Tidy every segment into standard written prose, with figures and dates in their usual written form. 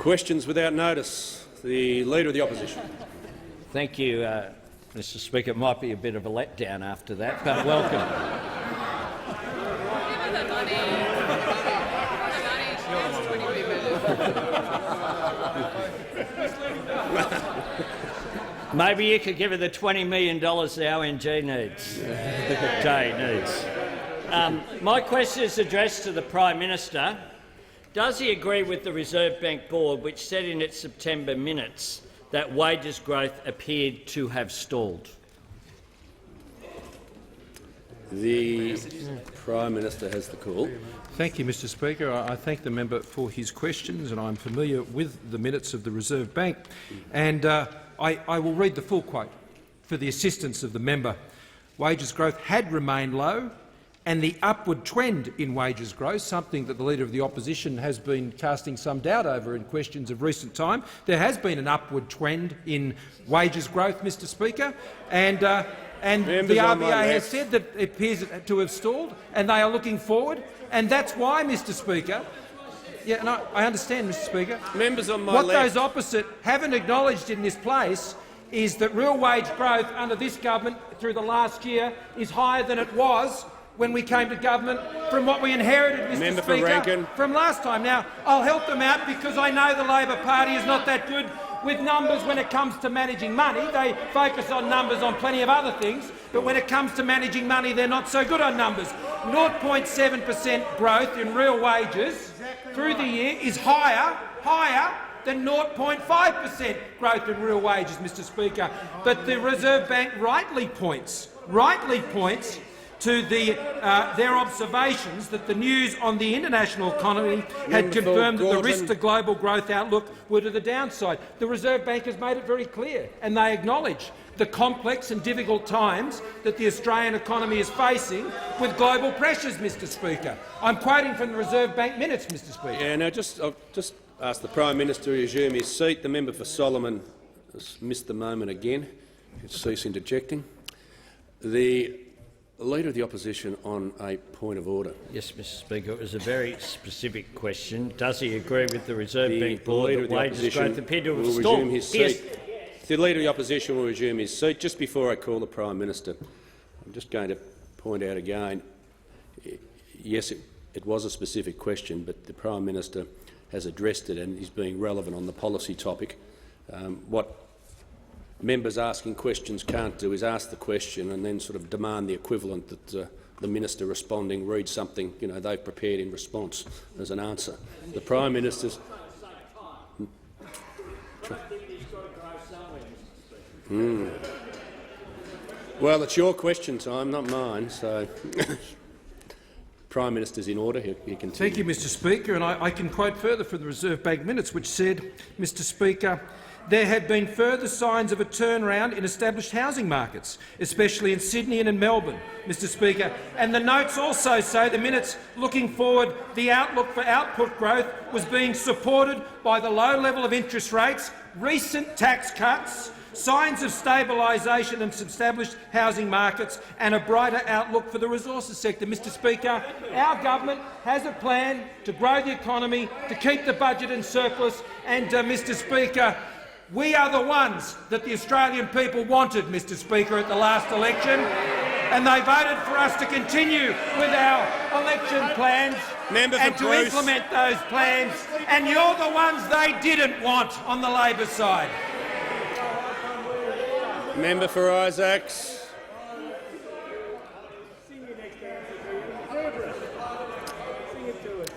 Questions without notice. The Leader of the Opposition. Thank you, Mr Speaker. It might be a bit of a letdown after that, but welcome. Maybe you could give her the $20 million the ONG needs. Jay needs. My question is addressed to the Prime Minister. Does he agree with the Reserve Bank Board, which said in its September minutes that wages growth appeared to have stalled? The Prime Minister has the call. Thank you, Mr Speaker. I thank the member for his questions, and I'm familiar with the minutes of the Reserve Bank. And I will read the full quote for the assistance of the member. Wages growth had remained low, and the upward trend in wages growth, something that the Leader of the Opposition has been casting some doubt over in questions of recent time. There has been an upward trend in wages growth, Mr Speaker, and the RBA has said that it appears to have stalled, and they are looking forward. And that's why, Mr Speaker, and I understand, Mr Speaker, Members on my what left. those opposite haven't acknowledged in this place is that real wage growth under this government through the last year is higher than it was when we came to government from what we inherited, Mr Speaker, from last time. Now, I'll help them out because I know the Labor Party is not that good with numbers when it comes to managing money. They focus on numbers on plenty of other things, but when it comes to managing money, they're not so good on numbers. 0.7% growth in real wages through the year is higher than 0.5% growth in real wages, Mr Speaker. But the Reserve Bank rightly points to their observations that the news on the international economy had confirmed that the risks to global growth outlook were to the downside. The Reserve Bank has made it very clear, and they acknowledge the complex and difficult times that the Australian economy is facing with global pressures, Mr Speaker. I'm quoting from the Reserve Bank minutes, Mr Speaker. Yeah, now I'll just ask the Prime Minister to resume his seat. The member for Solomon has missed the moment again. Cease interjecting. The Leader of the Opposition on a point of order. Yes, Mr Speaker. It was a very specific question. Does he agree with the Reserve Bank Board that wages growth appeared to have stalled? The Leader of the Opposition will resume his seat. Just before I call the Prime Minister, I'm just going to point out again, yes, it was a specific question, but the Prime Minister has addressed it and is being relevant on the policy topic. What members asking questions can't do is ask the question and then sort of demand the equivalent that the minister responding reads something they've prepared in response as an answer. The Prime Minister's. Well, it's your question time, not mine. So, Prime Minister's in order. He continue. Thank you, Mr Speaker. And I can quote further from the Reserve Bank minutes, which said, Mr Speaker, there have been further signs of a turnaround in established housing markets, especially in Sydney and in Melbourne, Mr Speaker. And the notes also say, the minutes looking forward, the outlook for output growth was being supported by the low level of interest rates, recent tax cuts, signs of stabilisation in established housing markets and a brighter outlook for the resources sector. Mr Speaker, our government has a plan to grow the economy, to keep the budget in surplus, and, Mr Speaker, we are the ones that the Australian people wanted, Mr Speaker, at the last election, and they voted for us to continue with our election plans and to implement those plans, and you're the ones they didn't want on the Labor side. Member for Isaacs.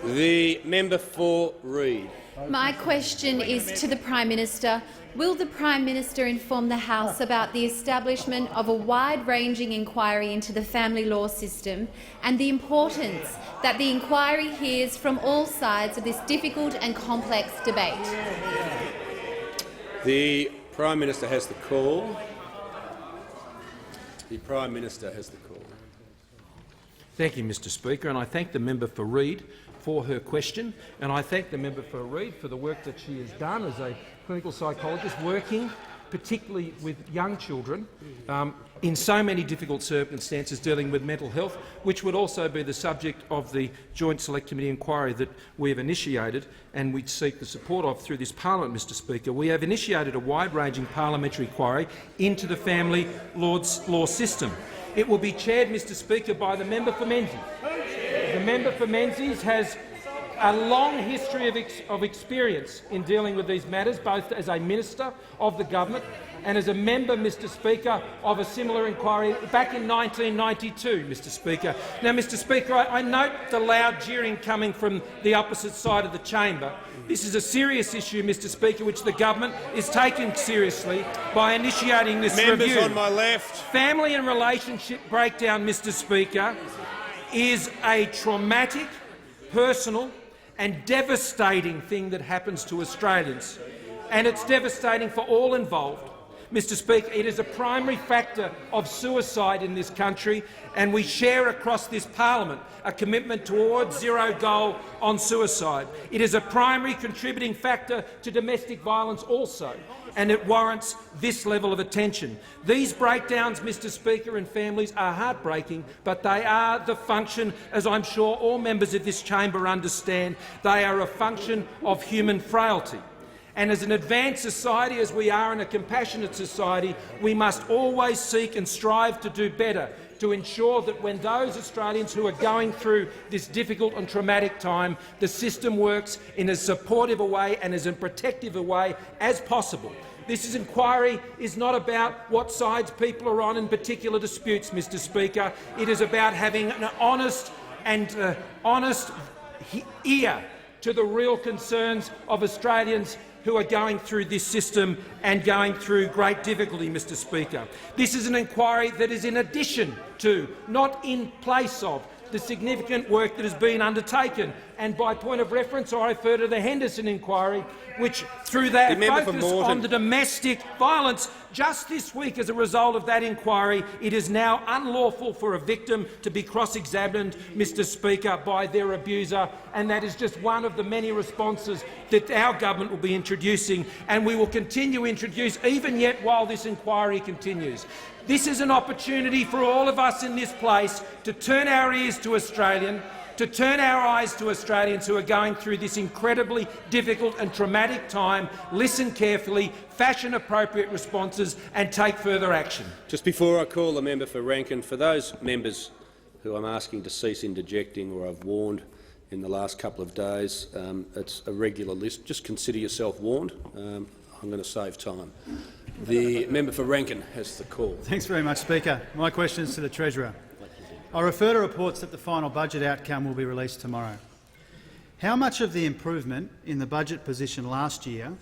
The member for Reid. My question is to the Prime Minister. Will the Prime Minister inform the House about the establishment of a wide-ranging inquiry into the family law system and the importance that the inquiry hears from all sides of this difficult and complex debate? The Prime Minister has the call. The Prime Minister has the call. Thank you, Mr Speaker, and I thank the member for Reid for her question, and I thank the member for Reid for the work that she has done as a clinical psychologist working particularly with young children, in so many difficult circumstances dealing with mental health, which would also be the subject of the Joint Select Committee inquiry that we have initiated and we seek the support of through this parliament, Mr Speaker. We have initiated a wide-ranging parliamentary inquiry into the family law system. It will be chaired, Mr Speaker, by the member for Menzies. The member for Menzies has a long history of experience in dealing with these matters, both as a minister of the government and as a member, Mr Speaker, of a similar inquiry back in 1992, Mr Speaker. Now, Mr Speaker, I note the loud jeering coming from the opposite side of the chamber. This is a serious issue, Mr Speaker, which the government is taking seriously by initiating this review. Members on my left. Family and relationship breakdown, Mr Speaker, is a traumatic, personal and devastating thing that happens to Australians, and it's devastating for all involved. Mr Speaker, it is a primary factor of suicide in this country, and we share across this parliament a commitment towards zero goal on suicide. It is a primary contributing factor to domestic violence also, and it warrants this level of attention. These breakdowns, Mr Speaker, in families are heartbreaking, but they are the function, as I'm sure all members of this chamber understand, they are a function of human frailty. And as an advanced society, as we are in a compassionate society, we must always seek and strive to do better, to ensure that when those Australians who are going through this difficult and traumatic time, the system works in as supportive a way and as protective a way as possible. This inquiry is not about what sides people are on in particular disputes, Mr Speaker. It is about having an honest ear to the real concerns of Australians who are going through this system and going through great difficulty, Mr Speaker. This is an inquiry that is in addition to, not in place of, the significant work that has been undertaken. And by point of reference, I refer to the Henderson inquiry, which, through that focus on the domestic violence, just this week, as a result of that inquiry, it is now unlawful for a victim to be cross-examined, Mr Speaker, by their abuser, and that is just one of the many responses that our government will be introducing, and we will continue to introduce even yet while this inquiry continues. This is an opportunity for all of us in this place to turn our ears to Australians who are going through this incredibly difficult and traumatic time, listen carefully, fashion appropriate responses and take further action. Just before I call the member for Rankin, for those members who I'm asking to cease interjecting or I've warned in the last couple of days, it's a regular list. Just consider yourself warned. I'm going to save time. The member for Rankin has the call. Thanks very much, Speaker. My question is to the Treasurer. I refer to reports that the final budget outcome will be released tomorrow. How much of the improvement in the budget position last year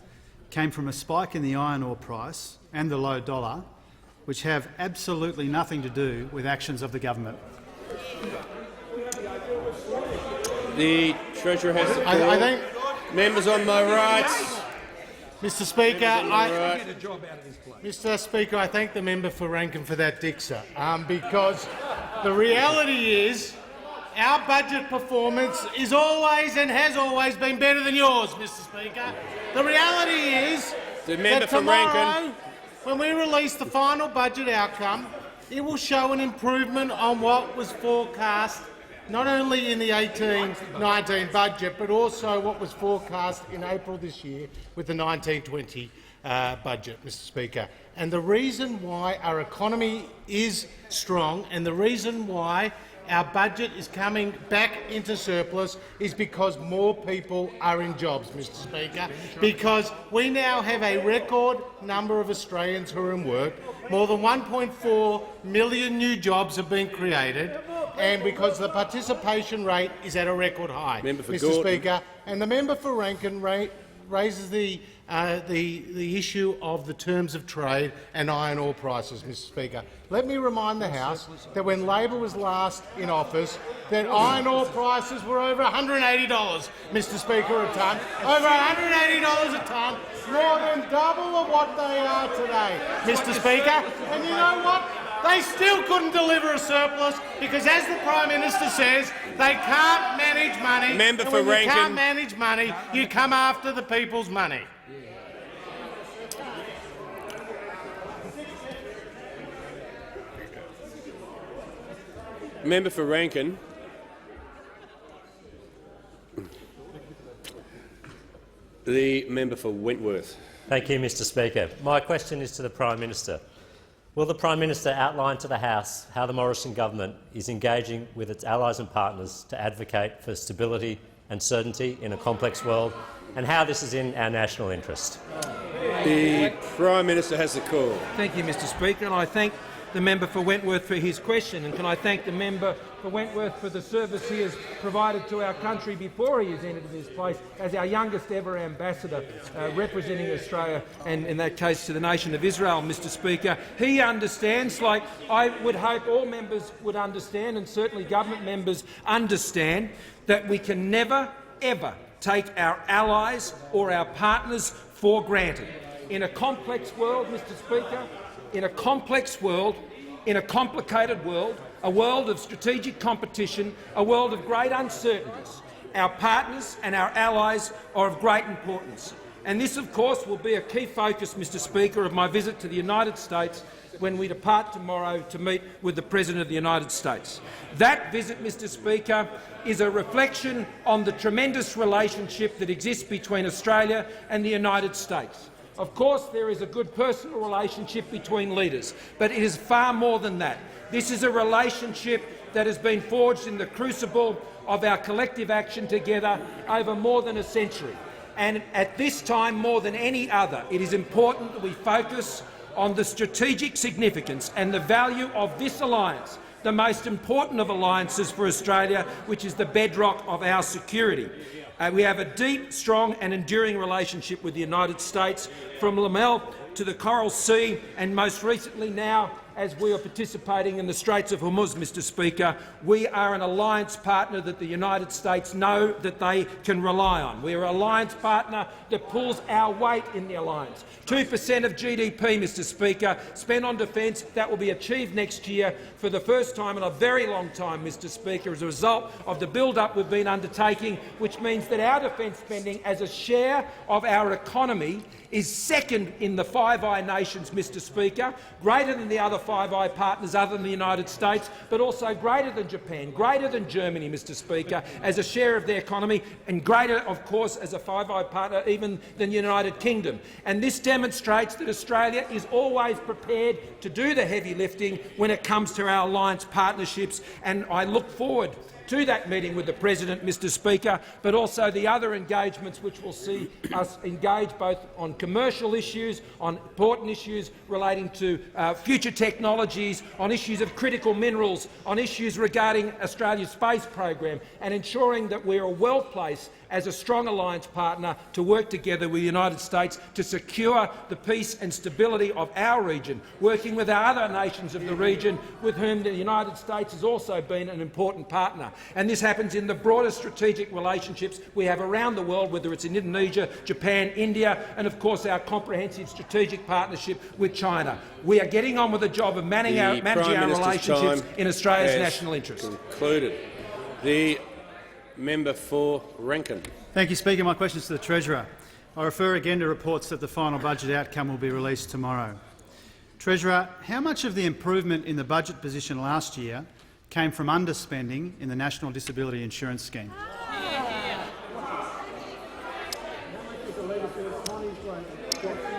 came from a spike in the iron ore price and the low dollar, which have absolutely nothing to do with actions of the government? The Treasurer has the call. I think, members on my right. Mr Speaker, I thank the member for Rankin for that dixer, because the reality is our budget performance is always and has always been better than yours, Mr Speaker. The reality is that tomorrow, when we release the final budget outcome, it will show an improvement on what was forecast not only in the 18-19 budget, but also what was forecast in April this year with the 19-20 budget, Mr Speaker. And the reason why our economy is strong and the reason why our budget is coming back into surplus is because more people are in jobs, Mr Speaker, because we now have a record number of Australians who are in work. More than 1.4 million new jobs have been created, and because the participation rate is at a record high, Mr Speaker. And the member for Rankin raises the issue of the terms of trade and iron ore prices, Mr Speaker. Let me remind the House that when Labor was last in office, that iron ore prices were over $180, Mr Speaker, a tonne. Over $180 a tonne, more than double of what they are today, Mr Speaker. And you know what? They still couldn't deliver a surplus because, as the Prime Minister says, they can't manage money. Member for Rankin. Rankin. You can't manage money, you come after the people's money. Member for Rankin. The member for Wentworth. Thank you, Mr Speaker. My question is to the Prime Minister. Will the Prime Minister outline to the House how the Morrison government is engaging with its allies and partners to advocate for stability and certainty in a complex world, and how this is in our national interest? The Prime Minister has the call. Thank you, Mr Speaker, and I thank the member for Wentworth for his question, and can I thank the member for Wentworth for the service he has provided to our country before he has entered this place as our youngest ever ambassador representing Australia, and in that case to the nation of Israel, Mr Speaker. He understands, like I would hope all members would understand, and certainly government members understand, that we can never, ever take our allies or our partners for granted. In a complex world, Mr Speaker, in a complex world, in a complicated world, a world of strategic competition, a world of great uncertainties, our partners and our allies are of great importance. And this, of course, will be a key focus, Mr Speaker, of my visit to the United States when we depart tomorrow to meet with the President of the United States. That visit, Mr Speaker, is a reflection on the tremendous relationship that exists between Australia and the United States. Of course, there is a good personal relationship between leaders, but it is far more than that. This is a relationship that has been forged in the crucible of our collective action together over more than a century. And at this time, more than any other, it is important that we focus on the strategic significance and the value of this alliance, the most important of alliances for Australia, which is the bedrock of our security. We have a deep, strong and enduring relationship with the United States, from Lamel to the Coral Sea, and most recently now, as we are participating in the Straits of Hormuz, Mr Speaker, we are an alliance partner that the United States know that they can rely on. We are an alliance partner that pulls our weight in the alliance. 2% of GDP, Mr Speaker, spent on defence. That will be achieved next year for the first time in a very long time, Mr Speaker, as a result of the build-up we've been undertaking, which means that our defence spending as a share of our economy is second in the Five Eyes nations, Mr Speaker, greater than the other Five Eyes partners other than the United States, but also greater than Japan, greater than Germany, Mr Speaker, as a share of their economy, and greater, of course, as a Five Eyes partner even than the United Kingdom. And this demonstrates that Australia is always prepared to do the heavy lifting when it comes to our alliance partnerships, and I look forward to that meeting with the President, Mr Speaker, but also the other engagements which will see us engage both on commercial issues, on important issues relating to future technologies, on issues of critical minerals, on issues regarding Australia's space program, and ensuring that we are well placed as a strong alliance partner to work together with the United States to secure the peace and stability of our region, working with our other nations of the region with whom the United States has also been an important partner. And this happens in the broader strategic relationships we have around the world, whether it's in Indonesia, Japan, India, and of course our comprehensive strategic partnership with China. We are getting on with the job of managing our relationships in Australia's national interest. Concluded. The member for Rankin. Thank you, Speaker. My question is to the Treasurer. I refer again to reports that the final budget outcome will be released tomorrow. Treasurer, how much of the improvement in the budget position last year came from underspending in the National Disability Insurance Scheme?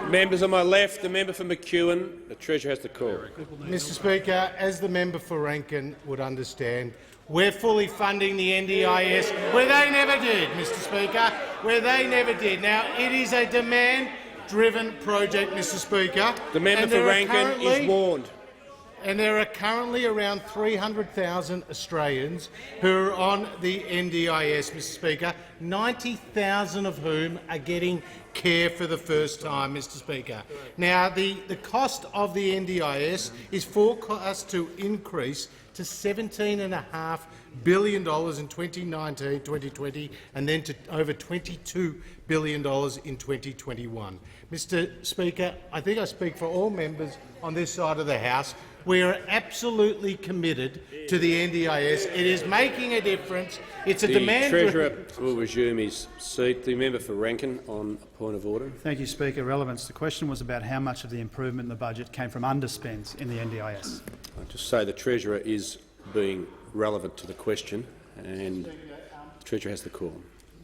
Members on my left, the member for McEwen. The Treasurer has the call. Mr Speaker, as the member for Rankin would understand, we're fully funding the NDIS where they never did, Mr Speaker, where they never did. Now, it is a demand-driven project, Mr Speaker. The member for Rankin is warned. And there are currently around 300,000 Australians who are on the NDIS, Mr Speaker, 90,000 of whom are getting care for the first time, Mr Speaker. Now, the cost of the NDIS is forecast to increase to $17.5 billion in 2019-2020 and then to over $22 billion in 2021. Mr Speaker, I think I speak for all members on this side of the House. We are absolutely committed to the NDIS. It is making a difference. It's a demand. The Treasurer will resume his seat. The member for Rankin on a point of order. Thank you, Speaker. Relevance. The question was about how much of the improvement in the budget came from underspends in the NDIS. I just say the Treasurer is being relevant to the question, and the Treasurer has the call.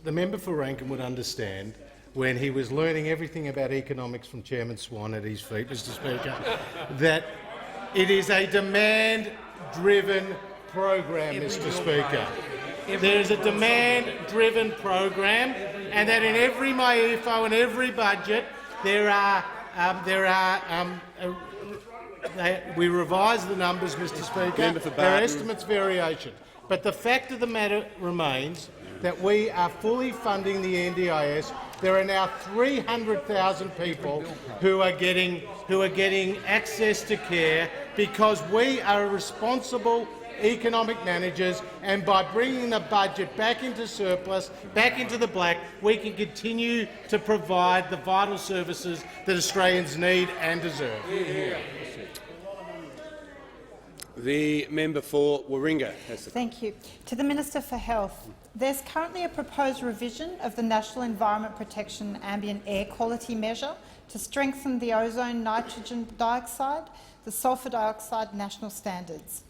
The member for Rankin would understand, when he was learning everything about economics from Chairman Swan at his feet, Mr Speaker, that it is a demand-driven program, Mr Speaker. There is a demand-driven program, and that in every MAEFO and every budget we revise the numbers, Mr Speaker. There are estimates variation. But the fact of the matter remains that we are fully funding the NDIS. There are now 300,000 people who are getting access to care because we are responsible economic managers, and by bringing the budget back into surplus, back into the black, we can continue to provide the vital services that Australians need and deserve. The member for Warringah has the call. Thank you. To the Minister for Health. There's currently a proposed revision of the National Environment Protection Ambient Air Quality Measure to strengthen the ozone, nitrogen dioxide, the sulphur dioxide national standards.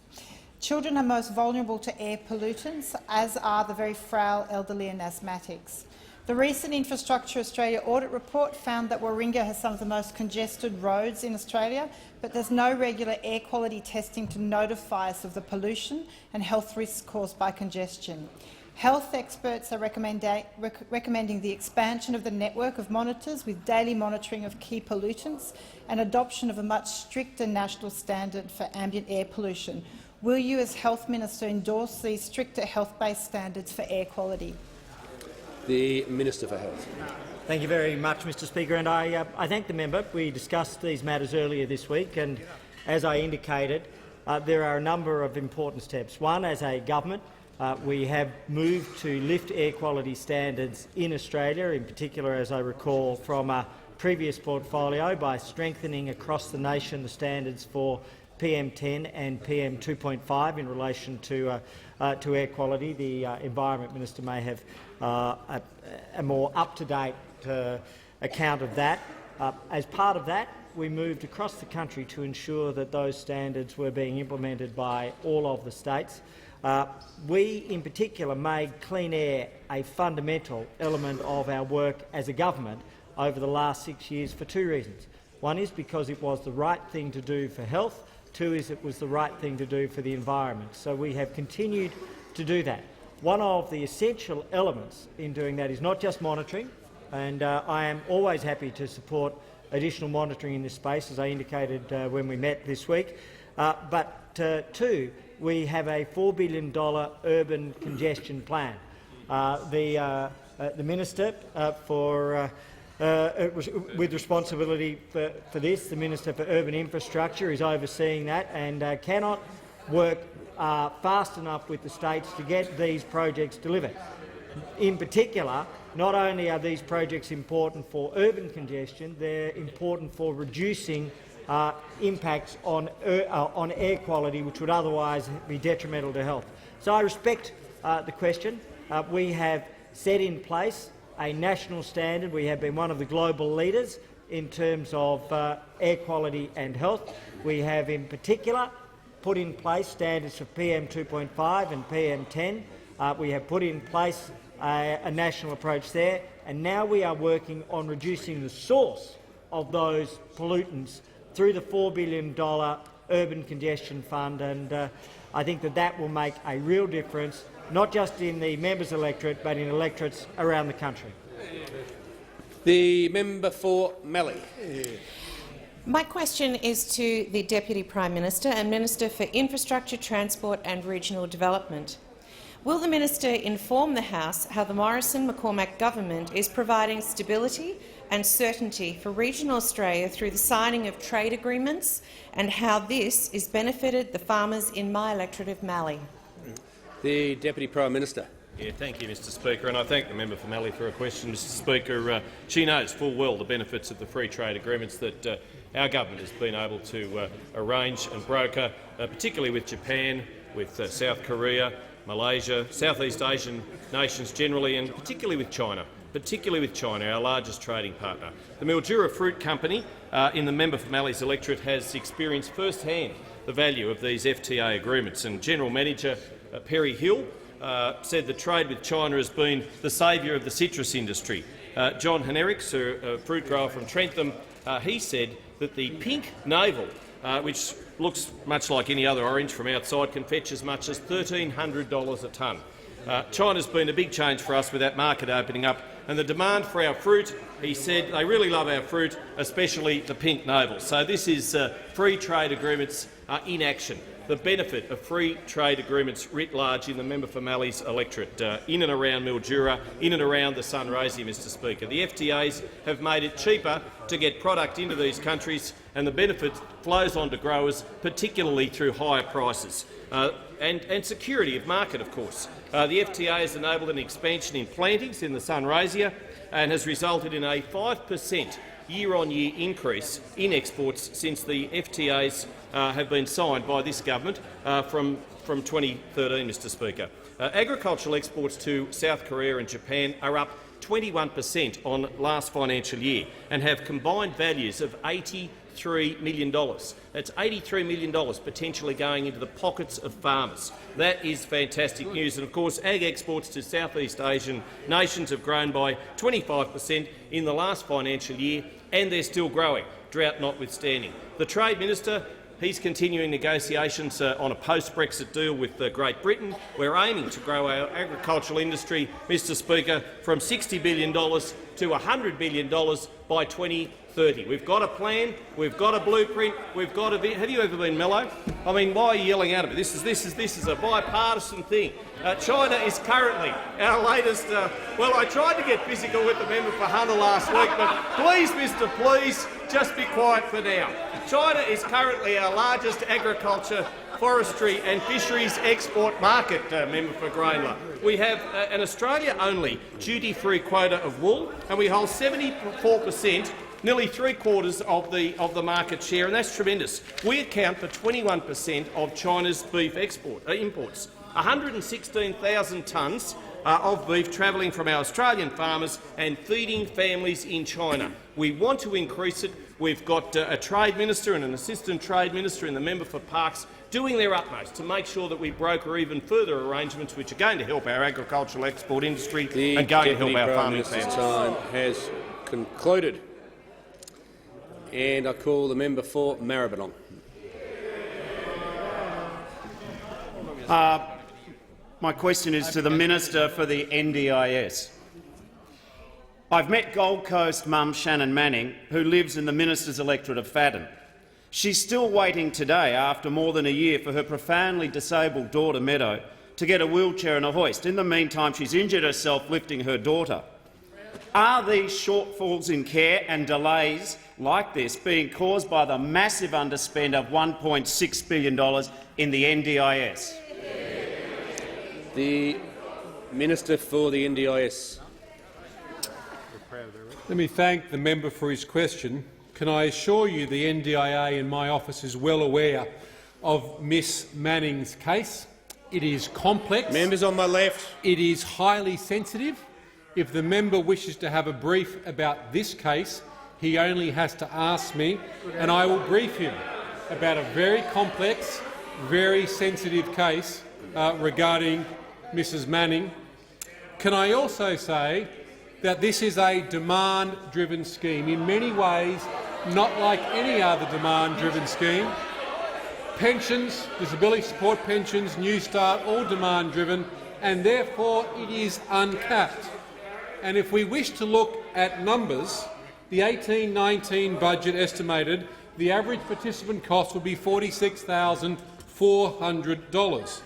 Children are most vulnerable to air pollutants, as are the very frail, elderly and asthmatics. The recent Infrastructure Australia audit report found that Warringah has some of the most congested roads in Australia, but there's no regular air quality testing to notify us of the pollution and health risks caused by congestion. Health experts are recommending the expansion of the network of monitors with daily monitoring of key pollutants and adoption of a much stricter national standard for ambient air pollution. Will you, as Health Minister, endorse these stricter health-based standards for air quality? The Minister for Health. Thank you very much, Mr Speaker, and I thank the member. We discussed these matters earlier this week, and as I indicated, there are a number of important steps. One, as a government, we have moved to lift air quality standards in Australia, in particular, as I recall, from a previous portfolio, by strengthening across the nation the standards for PM10 and PM2.5 in relation to air quality. The Environment Minister may have a more up-to-date account of that. As part of that, we moved across the country to ensure that those standards were being implemented by all of the states. We, in particular, made clean air a fundamental element of our work as a government over the last 6 years for two reasons. One is because it was the right thing to do for health. Two is it was the right thing to do for the environment. So we have continued to do that. One of the essential elements in doing that is not just monitoring, and I am always happy to support additional monitoring in this space, as I indicated when we met this week. But two, we have a $4 billion urban congestion plan. The Minister with responsibility for this, the Minister for Urban Infrastructure, is overseeing that and cannot work fast enough with the states to get these projects delivered. In particular, not only are these projects important for urban congestion, they're important for reducing impacts on air quality, which would otherwise be detrimental to health. So I respect the question. We have set in place a national standard. We have been one of the global leaders in terms of air quality and health. We have, in particular, put in place standards for PM2.5 and PM10. We have put in place a national approach there, and now we are working on reducing the source of those pollutants through the $4 billion Urban Congestion Fund, and I think that will make a real difference, not just in the members' electorate, but in electorates around the country. The member for MALLEE. My question is to the Deputy Prime Minister and Minister for Infrastructure, Transport and Regional Development. Will the Minister inform the House how the Morrison-McCormack government is providing stability and certainty for regional Australia through the signing of trade agreements, and how this has benefited the farmers in my electorate of MALLEE? The Deputy Prime Minister. Yeah, thank you, Mr Speaker, and I thank the member for MALLEE for her question. Mr Speaker, she knows full well the benefits of the free trade agreements that our government has been able to arrange and broker, particularly with Japan, with South Korea, Malaysia, Southeast Asian nations generally, and particularly with China, our largest trading partner. The Mildura Fruit Company in the member for MALLEE's electorate has experienced firsthand the value of these FTA agreements, and General Manager Perry Hill, said that trade with China has been the saviour of the citrus industry. John Heneriks, a fruit grower from Trentham, he said that the pink navel, which looks much like any other orange from outside, can fetch as much as $1,300 a tonne. China's been a big change for us with that market opening up, and the demand for our fruit, he said, they really love our fruit, especially the pink navel. So this is free trade agreements in action. The benefit of free trade agreements writ large in the member for Mallie's electorate, in and around Mildura, in and around the Sunraysia, Mr Speaker. The FTAs have made it cheaper to get product into these countries, and the benefit flows on to growers, particularly through higher prices and security of market, of course. The FTA has enabled an expansion in plantings in the Sunraysia and has resulted in a 5% year-on-year increase in exports since the FTAs have been signed by this government from 2013, Mr Speaker. Agricultural exports to South Korea and Japan are up 21% on last financial year and have combined values of $83 million. That's $83 million potentially going into the pockets of farmers. That is fantastic news. And of course, ag exports to Southeast Asian nations have grown by 25% in the last financial year, and they're still growing, drought notwithstanding. The Trade Minister, he's continuing negotiations on a post-Brexit deal with Great Britain. We're aiming to grow our agricultural industry, Mr Speaker, from $60 billion to $100 billion by 2030. We've got a plan, we've got a blueprint, we've got a... Have you ever been mellow? I mean, why are you yelling out of it? This is a bipartisan thing. China is currently our latest... well, I tried to get physical with the member for Hunter last week, but please, Mr, please, just be quiet for now. China is currently our largest agriculture, forestry and fisheries export market, member for Grainler. We have an Australia-only duty-free quota of wool, and we hold 74%, nearly three-quarters of the market share, and that's tremendous. We account for 21% of China's beef imports. 116,000 tonnes of beef travelling from our Australian farmers and feeding families in China. We want to increase it. We've got a Trade Minister and an Assistant Trade Minister and the member for Parks doing their utmost to make sure that we broker even further arrangements which are going to help our agricultural export industry and going to help our farming families. Time has concluded. And I call the member for Maribyrnong. My question is to the Minister for the NDIS. I've met Gold Coast mum Shannon Manning, who lives in the Minister's electorate of Fadden. She's still waiting today, after more than a year, for her profoundly disabled daughter Meadow to get a wheelchair and a hoist. In the meantime, she's injured herself lifting her daughter. Are these shortfalls in care and delays like this being caused by the massive underspend of $1.6 billion in the NDIS? The Minister for the NDIS. Let me thank the member for his question. Can I assure you the NDIA in my office is well aware of Miss Manning's case? It is complex. Members on my left. It is highly sensitive. If the member wishes to have a brief about this case, he only has to ask me, and I will brief him about a very complex, very sensitive case regarding Mrs Manning. Can I also say that this is a demand-driven scheme, in many ways not like any other demand-driven scheme. Pensions, disability support pensions, New Start, all demand-driven, and therefore it is uncapped. And if we wish to look at numbers, the 18-19 budget estimated the average participant cost will be $46,400.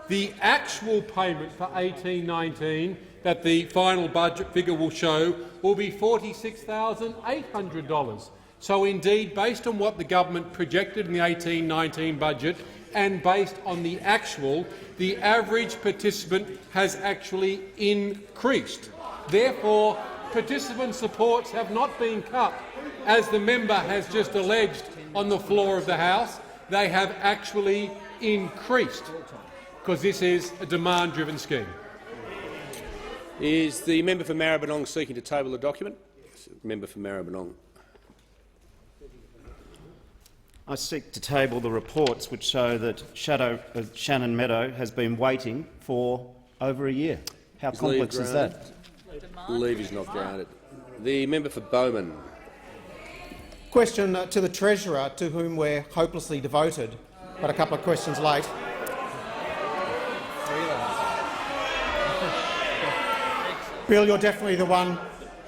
The actual payment for 18-19 that the final budget figure will show will be $46,800. So indeed, based on what the government projected in the 18-19 budget and based on the actual, the average participant has actually increased. Therefore, participant supports have not been cut, as the member has just alleged on the floor of the House. They have actually increased, because this is a demand-driven scheme. Is the member for Maribyrnong seeking to table the document? Member for Maribyrnong. I seek to table the reports which show that Shannon Meadow has been waiting for over a year. How complex is that? Leave is not granted. The member for Bowman. Question to the Treasurer, to whom we're hopelessly devoted, but a couple of questions late. Bill, you're definitely the one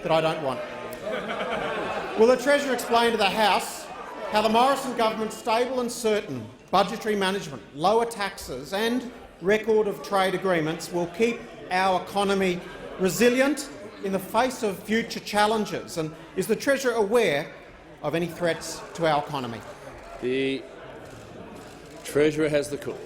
that I don't want. Will the Treasurer explain to the House how the Morrison government's stable and certain budgetary management, lower taxes and record of trade agreements will keep our economy resilient in the face of future challenges? And is the Treasurer aware of any threats to our economy? The Treasurer has the call.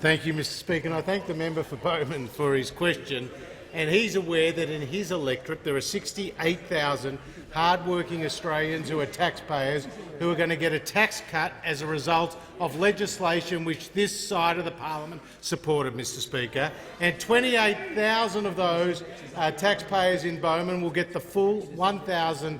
Thank you, Mr Speaker. And I thank the member for Bowman for his question. And he's aware that in his electorate there are 68,000 hard-working Australians who are taxpayers who are going to get a tax cut as a result of legislation which this side of the parliament supported, Mr Speaker. And 28,000 of those taxpayers in Bowman will get the full $1,080,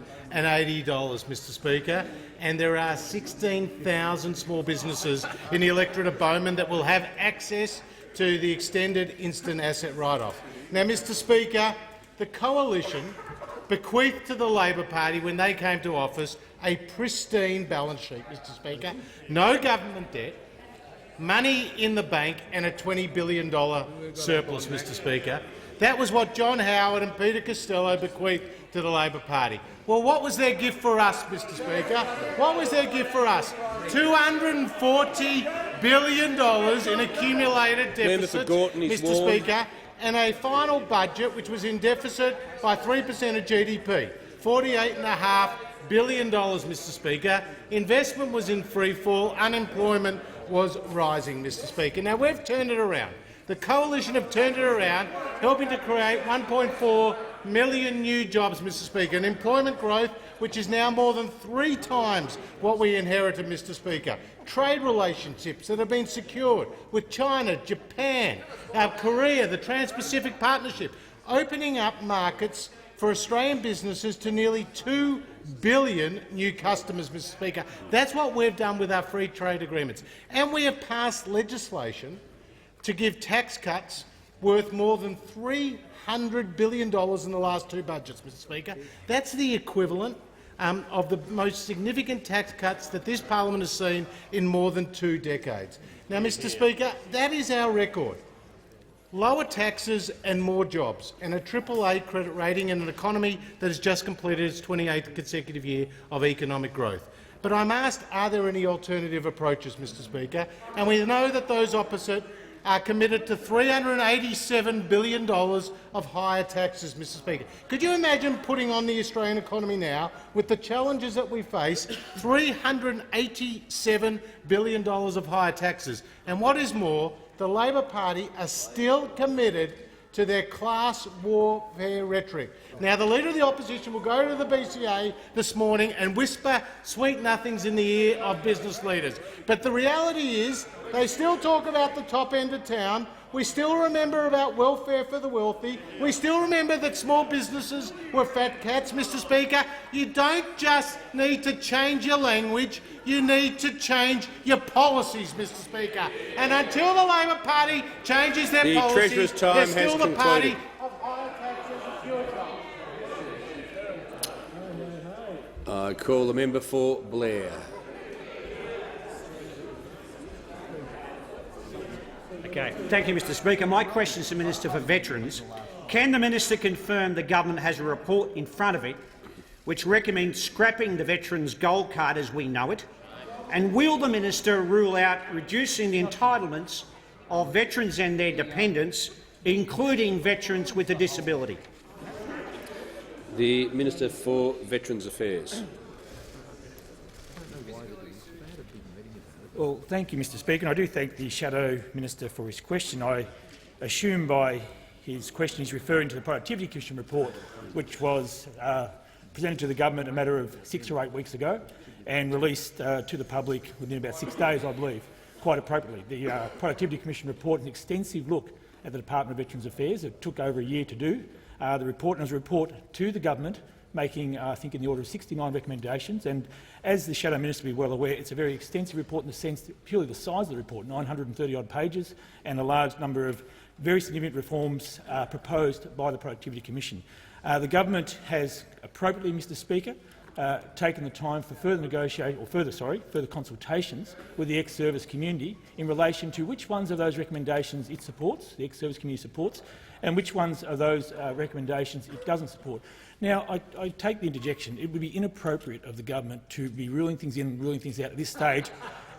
Mr Speaker. And there are 16,000 small businesses in the electorate of Bowman that will have access to the extended instant asset write-off. Now, Mr Speaker, the Coalition bequeathed to the Labor Party when they came to office a pristine balance sheet, Mr Speaker, no government debt, money in the bank and a $20 billion surplus, Mr Speaker. That was what John Howard and Peter Costello bequeathed to the Labor Party. Well, what was their gift for us, Mr Speaker? What was their gift for us? $240 billion in accumulated deficits, Mr Speaker, and a final budget which was in deficit by 3% of GDP, $48.5 billion, Mr Speaker. Investment was in freefall, unemployment was rising, Mr Speaker. Now, we've turned it around. The Coalition have turned it around, helping to create 1.4 million new jobs, Mr Speaker, and employment growth which is now more than 3 times what we inherited, Mr Speaker. Trade relationships that have been secured with China, Japan, Korea, the Trans-Pacific Partnership, opening up markets for Australian businesses to nearly 2 billion new customers, Mr Speaker. That's what we've done with our free trade agreements. And we have passed legislation to give tax cuts worth more than $300 billion in the last 2 budgets, Mr Speaker. That's the equivalent of the most significant tax cuts that this parliament has seen in more than 2 decades. Now, Mr Speaker, that is our record. Lower taxes and more jobs, and a AAA credit rating and an economy that has just completed its 28th consecutive year of economic growth. But I'm asked, are there any alternative approaches, Mr Speaker? And we know that those opposite are committed to $387 billion of higher taxes, Mr Speaker. Could you imagine putting on the Australian economy now, with the challenges that we face, $387 billion of higher taxes? And what is more, the Labor Party are still committed to their class warfare rhetoric. Now, the Leader of the Opposition will go to the BCA this morning and whisper sweet nothings in the ear of business leaders. But the reality is they still talk about the top end of town. We still remember about welfare for the wealthy. We still remember that small businesses were fat cats, Mr Speaker. You don't just need to change your language, you need to change your policies, Mr Speaker. And until the Labor Party changes their policies, they're still the party of higher taxes and fewer jobs. I call the member for Blair. Okay. Thank you, Mr Speaker. My question is to the Minister for Veterans. Can the minister confirm the government has a report in front of it which recommends scrapping the Veterans Gold Card as we know it? And will the minister rule out reducing the entitlements of veterans and their dependents, including veterans with a disability? The Minister for Veterans Affairs. Well, thank you, Mr Speaker. And I do thank the Shadow Minister for his question. I assume by his question he's referring to the Productivity Commission report, which was presented to the government a matter of 6 or 8 weeks ago and released to the public within about 6 days, I believe, quite appropriately. The Productivity Commission report is an extensive look at the Department of Veterans Affairs. It took over a year to do. The report was a report to the government making, I think, in the order of 69 recommendations. And as the Shadow Minister will be well aware, it's a very extensive report in the sense that purely the size of the report, 930-odd pages, and a large number of very significant reforms proposed by the Productivity Commission. The government has appropriately, Mr Speaker, taken the time for further consultations with the ex-service community in relation to which ones of those recommendations it supports, the ex-service community supports, and which ones of those recommendations it doesn't support. Now, I take the interjection. It would be inappropriate of the government to be ruling things in and ruling things out at this stage.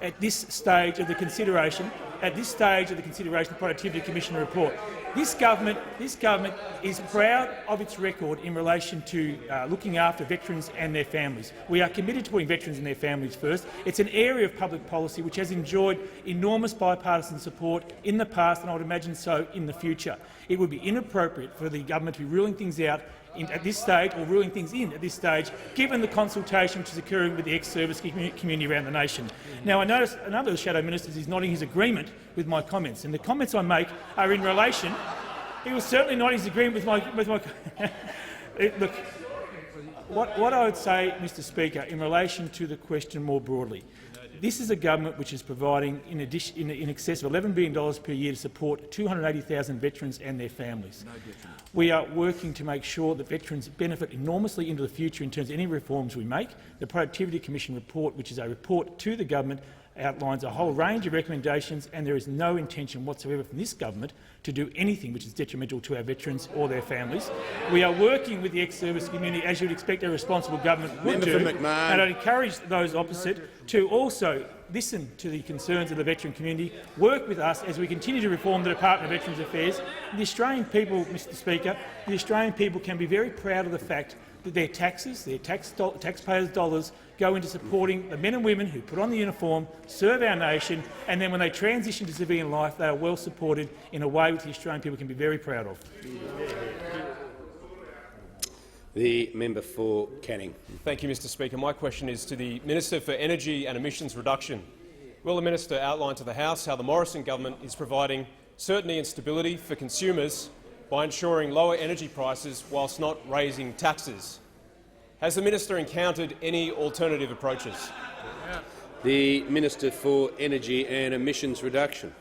At this stage of the consideration, of the Productivity Commission report. This government is proud of its record in relation to looking after veterans and their families. We are committed to putting veterans and their families first. It's an area of public policy which has enjoyed enormous bipartisan support in the past, and I would imagine so in the future. It would be inappropriate for the government to be ruling things out at this stage, or ruling things in at this stage, given the consultation which is occurring with the ex-service community around the nation. Now, I notice another of the Shadow Ministers is nodding his agreement with my comments, and the comments I make are in relation. He was certainly not his agreement with my. Look, what I would say, Mr Speaker, in relation to the question more broadly, this is a government which is providing in excess of $11 billion per year to support 280,000 veterans and their families. We are working to make sure that veterans benefit enormously into the future in terms of any reforms we make. The Productivity Commission report, which is a report to the government, outlines a whole range of recommendations, and there is no intention whatsoever from this government to do anything which is detrimental to our veterans or their families. We are working with the ex-service community, as you'd expect a responsible government would do, and I encourage those opposite to also listen to the concerns of the veteran community, work with us as we continue to reform the Department of Veterans Affairs. The Australian people, Mr Speaker, the Australian people can be very proud of the fact that their taxes, their taxpayers' dollars, go into supporting the men and women who put on the uniform, serve our nation, and then when they transition to civilian life, they are well supported in a way which the Australian people can be very proud of. The member for Canning. Thank you, Mr Speaker. My question is to the Minister for Energy and Emissions Reduction. Will the minister outline to the House how the Morrison government is providing certainty and stability for consumers by ensuring lower energy prices whilst not raising taxes? Has the minister encountered any alternative approaches? The Minister for Energy and Emissions Reduction.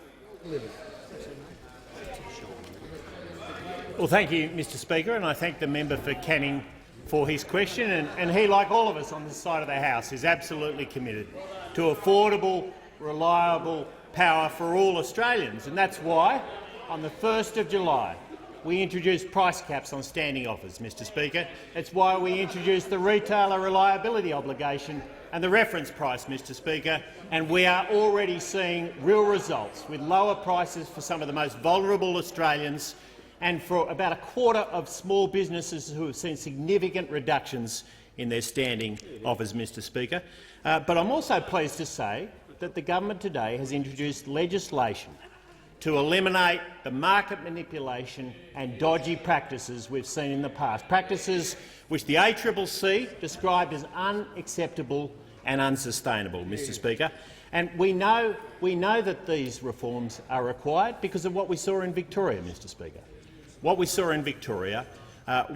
Well, thank you, Mr Speaker, and I thank the member for Canning for his question. And he, like all of us on this side of the House, is absolutely committed to affordable, reliable power for all Australians. And that's why, on the 1st of July, we introduced price caps on standing offers, Mr Speaker. It's why we introduced the retailer reliability obligation and the reference price, Mr Speaker, and we are already seeing real results with lower prices for some of the most vulnerable Australians and for about a quarter of small businesses who have seen significant reductions in their standing offers, Mr Speaker. But I'm also pleased to say that the government today has introduced legislation to eliminate the market manipulation and dodgy practices we've seen in the past, practices which the ACCC described as unacceptable and unsustainable, Mr Speaker. And we know that these reforms are required because of what we saw in Victoria, Mr Speaker. What we saw in Victoria,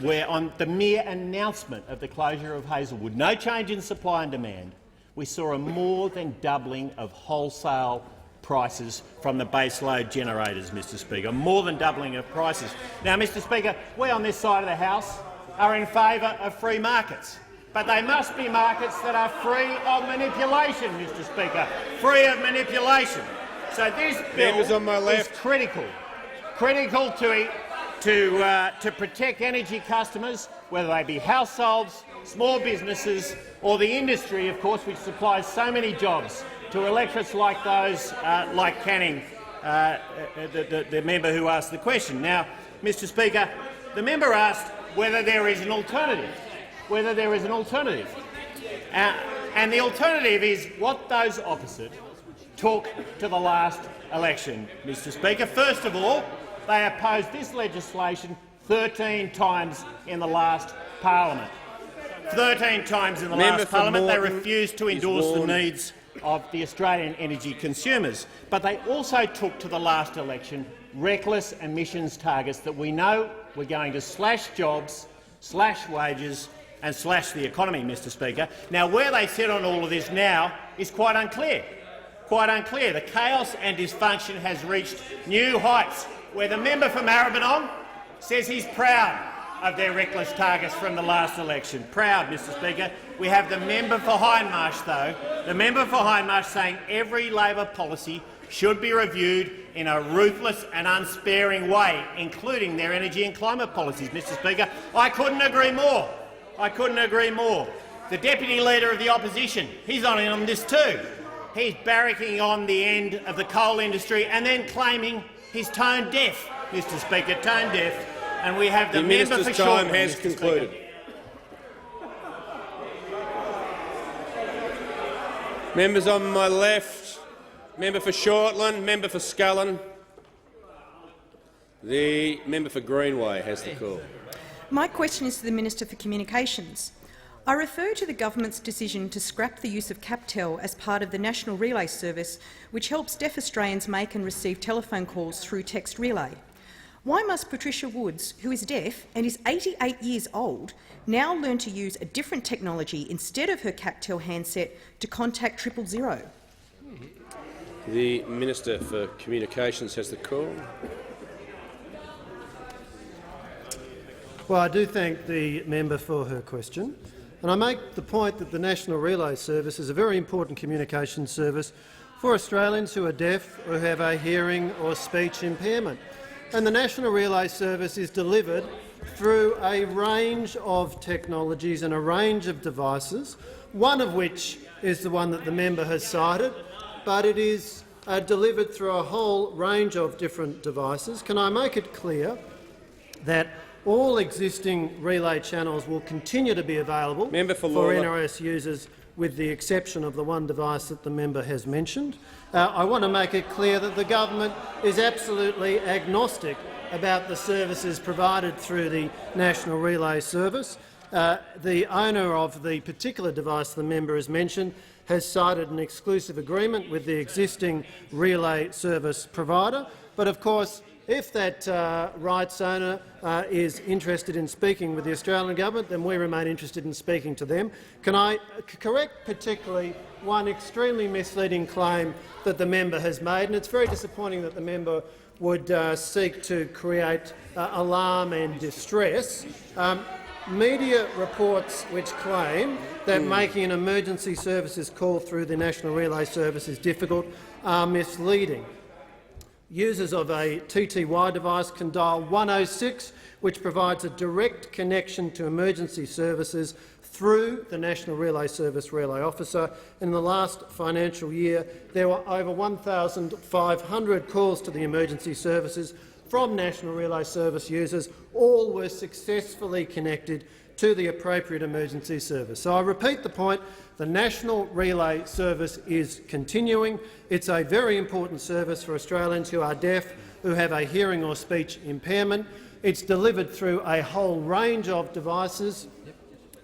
where on the mere announcement of the closure of Hazelwood, no change in supply and demand, we saw a more than doubling of wholesale prices from the baseload generators, Mr Speaker, more than doubling of prices. Now, Mr Speaker, we on this side of the House are in favour of free markets, but they must be markets that are free of manipulation, Mr Speaker, free of manipulation. So this bill is critical to protect energy customers, whether they be households, small businesses or the industry, of course, which supplies so many jobs to electorates like those like Canning, the member who asked the question. Now, Mr Speaker, the member asked whether there is an alternative. And the alternative is what those opposite took to the last election, Mr Speaker. First of all, they opposed this legislation 13 times in the last parliament. 13 times in the last parliament they refused to endorse the needs of the Australian energy consumers. But they also took to the last election reckless emissions targets that we know were going to slash jobs, slash wages, and slash the economy, Mr Speaker. Now, where they sit on all of this now is quite unclear. Quite unclear. The chaos and dysfunction has reached new heights, where the member for Maribyrnong says he's proud of their reckless targets from the last election. Proud, Mr Speaker. We have the member for Hindmarsh, though, the member for Hindmarsh saying every Labor policy should be reviewed in a ruthless and unsparing way, including their energy and climate policies, Mr Speaker. I couldn't agree more. I couldn't agree more. The Deputy Leader of the Opposition, he's on this too. He's barracking on the end of the coal industry and then claiming he's tone deaf, Mr Speaker, tone deaf. And we have the member for Minister's time Shortland, has Mr. concluded. Speaker. Members on my left, member for Shortland, member for Scullin. The member for Greenway has the call. My question is to the Minister for Communications. I refer to the government's decision to scrap the use of Captel as part of the National Relay Service, which helps deaf Australians make and receive telephone calls through text relay. Why must Patricia Woods, who is deaf and is 88 years old, now learn to use a different technology instead of her Captel handset to contact 000? The Minister for Communications has the call. Well, I do thank the member for her question, and I make the point that the National Relay Service is a very important communication service for Australians who are deaf or have a hearing or speech impairment. And the National Relay Service is delivered through a range of technologies and a range of devices, one of which is the one that the member has cited, but it is delivered through a whole range of different devices. Can I make it clear that all existing relay channels will continue to be available for NRS users, with the exception of the one device that the member has mentioned? I want to make it clear that the government is absolutely agnostic about the services provided through the National Relay Service. The owner of the particular device the member has mentioned has cited an exclusive agreement with the existing relay service provider, but of course, if that rights owner is interested in speaking with the Australian government, then we remain interested in speaking to them. Can I correct particularly one extremely misleading claim that the member has made? And it's very disappointing that the member would seek to create alarm and distress. Media reports which claim that making an emergency services call through the National Relay Service is difficult are misleading. Users of a TTY device can dial 106, which provides a direct connection to emergency services through the National Relay Service relay officer. In the last financial year, there were over 1,500 calls to the emergency services from National Relay Service users. All were successfully connected to the appropriate emergency service. So I repeat the point. The National Relay Service is continuing. It's a very important service for Australians who are deaf, who have a hearing or speech impairment. It's delivered through a whole range of devices,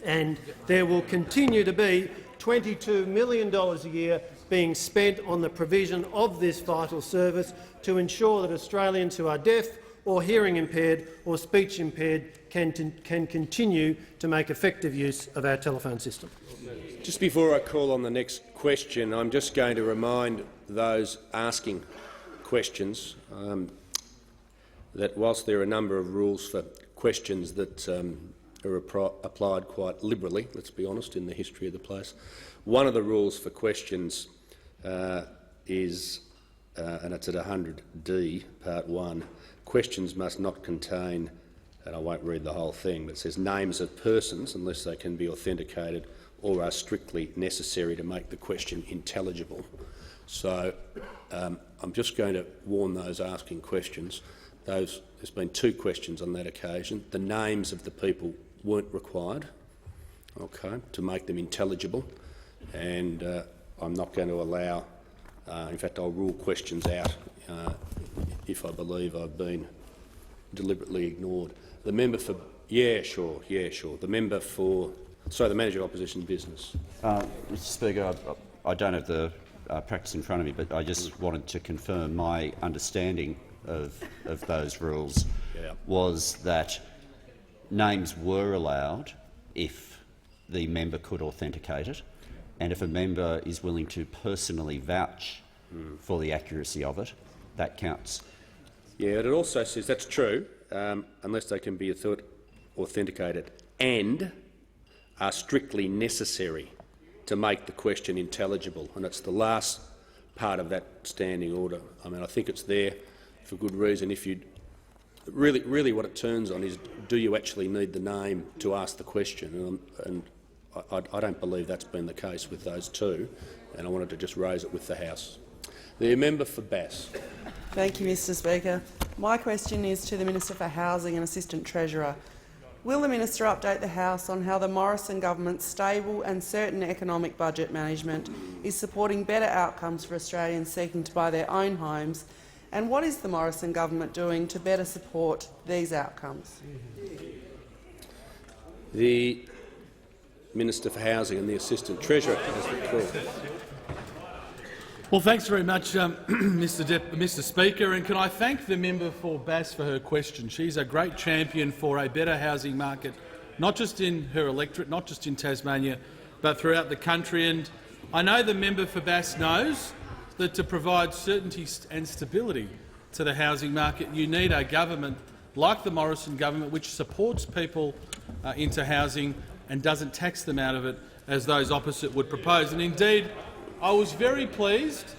and there will continue to be $22 million a year being spent on the provision of this vital service to ensure that Australians who are deaf or hearing impaired or speech impaired can continue to make effective use of our telephone system. Just before I call on the next question, I'm just going to remind those asking questions that whilst there are a number of rules for questions that are applied quite liberally, let's be honest, in the history of the place, one of the rules for questions is, and it's at 100D, Part 1, questions must not contain, and I won't read the whole thing, but it says names of persons unless they can be authenticated or are strictly necessary to make the question intelligible. So I'm just going to warn those asking questions. There's been 2 questions on that occasion. The names of the people weren't required, to make them intelligible, and I'm not going to allow. In fact, I'll rule questions out if I believe I've been deliberately ignored. The member for The member for the Manager of Opposition Business. Mr Speaker, I don't have the practice in front of me, but I just wanted to confirm my understanding of those rules was that names were allowed if the member could authenticate it, and if a member is willing to personally vouch for the accuracy of it, that counts. Yeah, it also says that's true, unless they can be authenticated and are strictly necessary to make the question intelligible, and it's the last part of that standing order. I mean, I think it's there for good reason. If you really what it turns on is, do you actually need the name to ask the question? And I don't believe that's been the case with those two, and I wanted to just raise it with the House. The member for Bass. Thank you, Mr Speaker. My question is to the Minister for Housing and Assistant Treasurer. Will the minister update the House on how the Morrison government's stable and certain economic budget management is supporting better outcomes for Australians seeking to buy their own homes, and what is the Morrison government doing to better support these outcomes? The Minister for Housing and the Assistant Treasurer has the call. Well, thanks very much, Mr Speaker, and can I thank the member for Bass for her question. She's a great champion for a better housing market, not just in her electorate, not just in Tasmania, but throughout the country. And I know the member for Bass knows that to provide certainty and stability to the housing market, you need a government like the Morrison government, which supports people into housing and doesn't tax them out of it, as those opposite would propose. And indeed, I was very pleased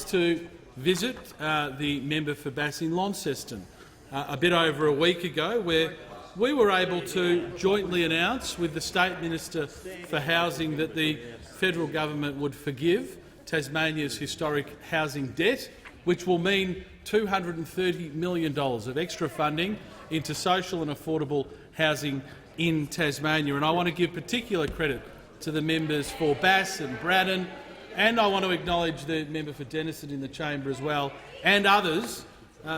to visit the member for Bass in Launceston a bit over a week ago, where we were able to jointly announce with the State Minister for Housing that the federal government would forgive Tasmania's historic housing debt, which will mean $230 million of extra funding into social and affordable housing in Tasmania. And I want to give particular credit to the members for Bass and Braddon, and I want to acknowledge the member for Denison in the chamber as well, and others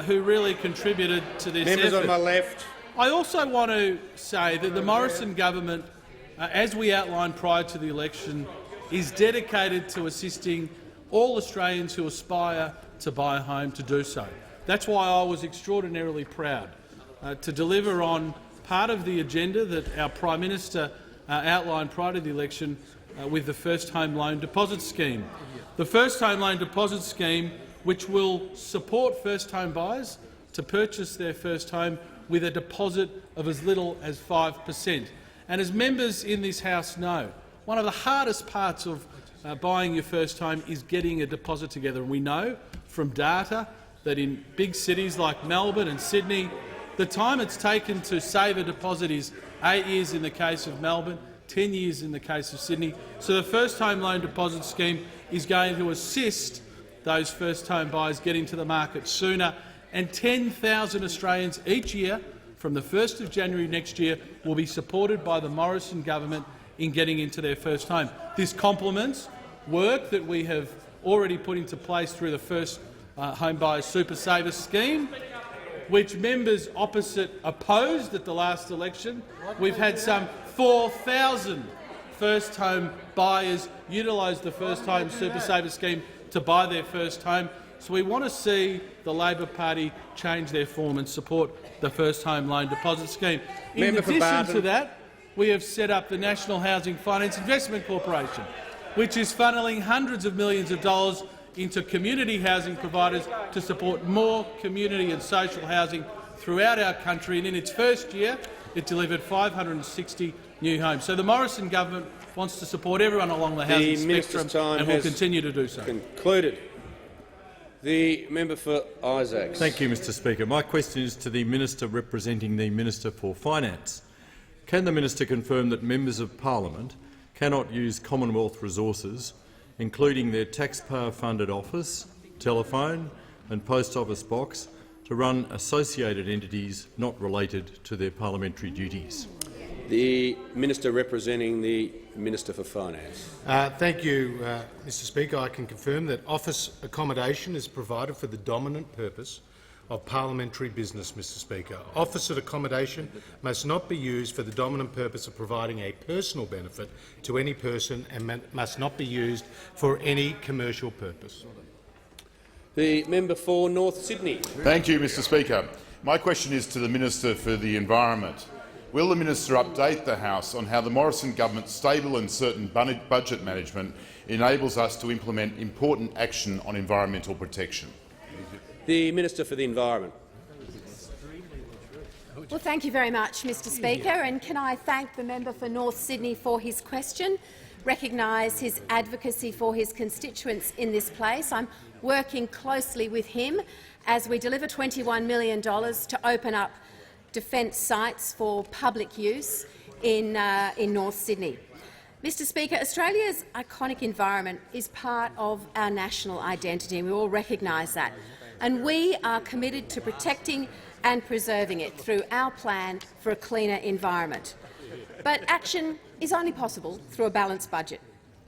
who really contributed to this Members effort. on my left. I also want to say that the Morrison government, as we outlined prior to the election, is dedicated to assisting all Australians who aspire to buy a home to do so. That's why I was extraordinarily proud to deliver on part of the agenda that our Prime Minister outlined prior to the election with the First Home Loan Deposit Scheme. The First Home Loan Deposit Scheme, which will support first home buyers to purchase their first home with a deposit of as little as 5%. And as members in this House know, one of the hardest parts of buying your first home is getting a deposit together. And we know from data that in big cities like Melbourne and Sydney, the time it's taken to save a deposit is 8 years in the case of Melbourne, 10 years in the case of Sydney. So the First Home Loan Deposit Scheme is going to assist those first home buyers getting to the market sooner, and 10,000 Australians each year from the 1st of January next year will be supported by the Morrison government in getting into their first home. This complements work that we have already put into place through the First Home Buyers Super Saver Scheme, which members opposite opposed at the last election. We've had some 4,000 first home buyers utilise the First Home Super Saver Scheme to buy their first home. So we want to see the Labor Party change their form and support the First Home Loan Deposit Scheme. In addition to that, we have set up the National Housing Finance Investment Corporation, which is funnelling hundreds of millions of dollars into community housing providers to support more community and social housing throughout our country. And in its first year, it delivered 560 new homes. So the Morrison government wants to support everyone along the housing spectrum and will continue to do so. Concluded. The member for Isaacs. Thank you, Mr Speaker. My question is to the Minister representing the Minister for Finance. Can the Minister confirm that members of Parliament cannot use Commonwealth resources, including their taxpayer-funded office, telephone and post office box, to run associated entities not related to their parliamentary duties? The Minister representing the Minister for Finance. Thank you, Mr Speaker. I can confirm that office accommodation is provided for the dominant purpose of parliamentary business, Mr Speaker. Office accommodation must not be used for the dominant purpose of providing a personal benefit to any person and must not be used for any commercial purpose. The member for North Sydney. Thank you, Mr Speaker. My question is to the Minister for the Environment. will the minister update the House on how the Morrison government's stable and certain budget management enables us to implement important action on environmental protection? The Minister for the Environment. Well, thank you very much, Mr Speaker, and can I thank the member for North Sydney for his question, recognise his advocacy for his constituents in this place. I'm working closely with him as we deliver $21 million to open up defence sites for public use in North Sydney. Mr Speaker, Australia's iconic environment is part of our national identity, and we all recognise that. And we are committed to protecting and preserving it through our plan for a cleaner environment. But action is only possible through a balanced budget.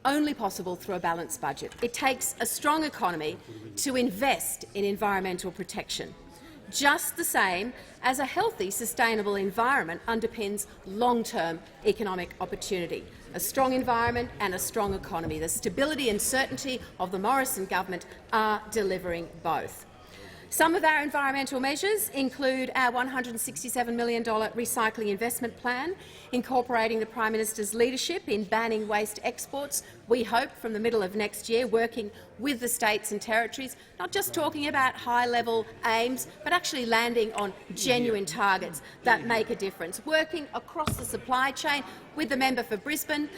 Only possible through a balanced budget. It takes a strong economy to invest in environmental protection, just the same as a healthy, sustainable environment underpins long-term economic opportunity. A strong environment and a strong economy. The stability and certainty of the Morrison government are delivering both. Some of our environmental measures include our $167 million recycling investment plan, incorporating the Prime Minister's leadership in banning waste exports, we hope from the middle of next year, working with the states and territories, not just talking about high-level aims, but actually landing on genuine targets that make a difference, working across the supply chain with the member for Brisbane,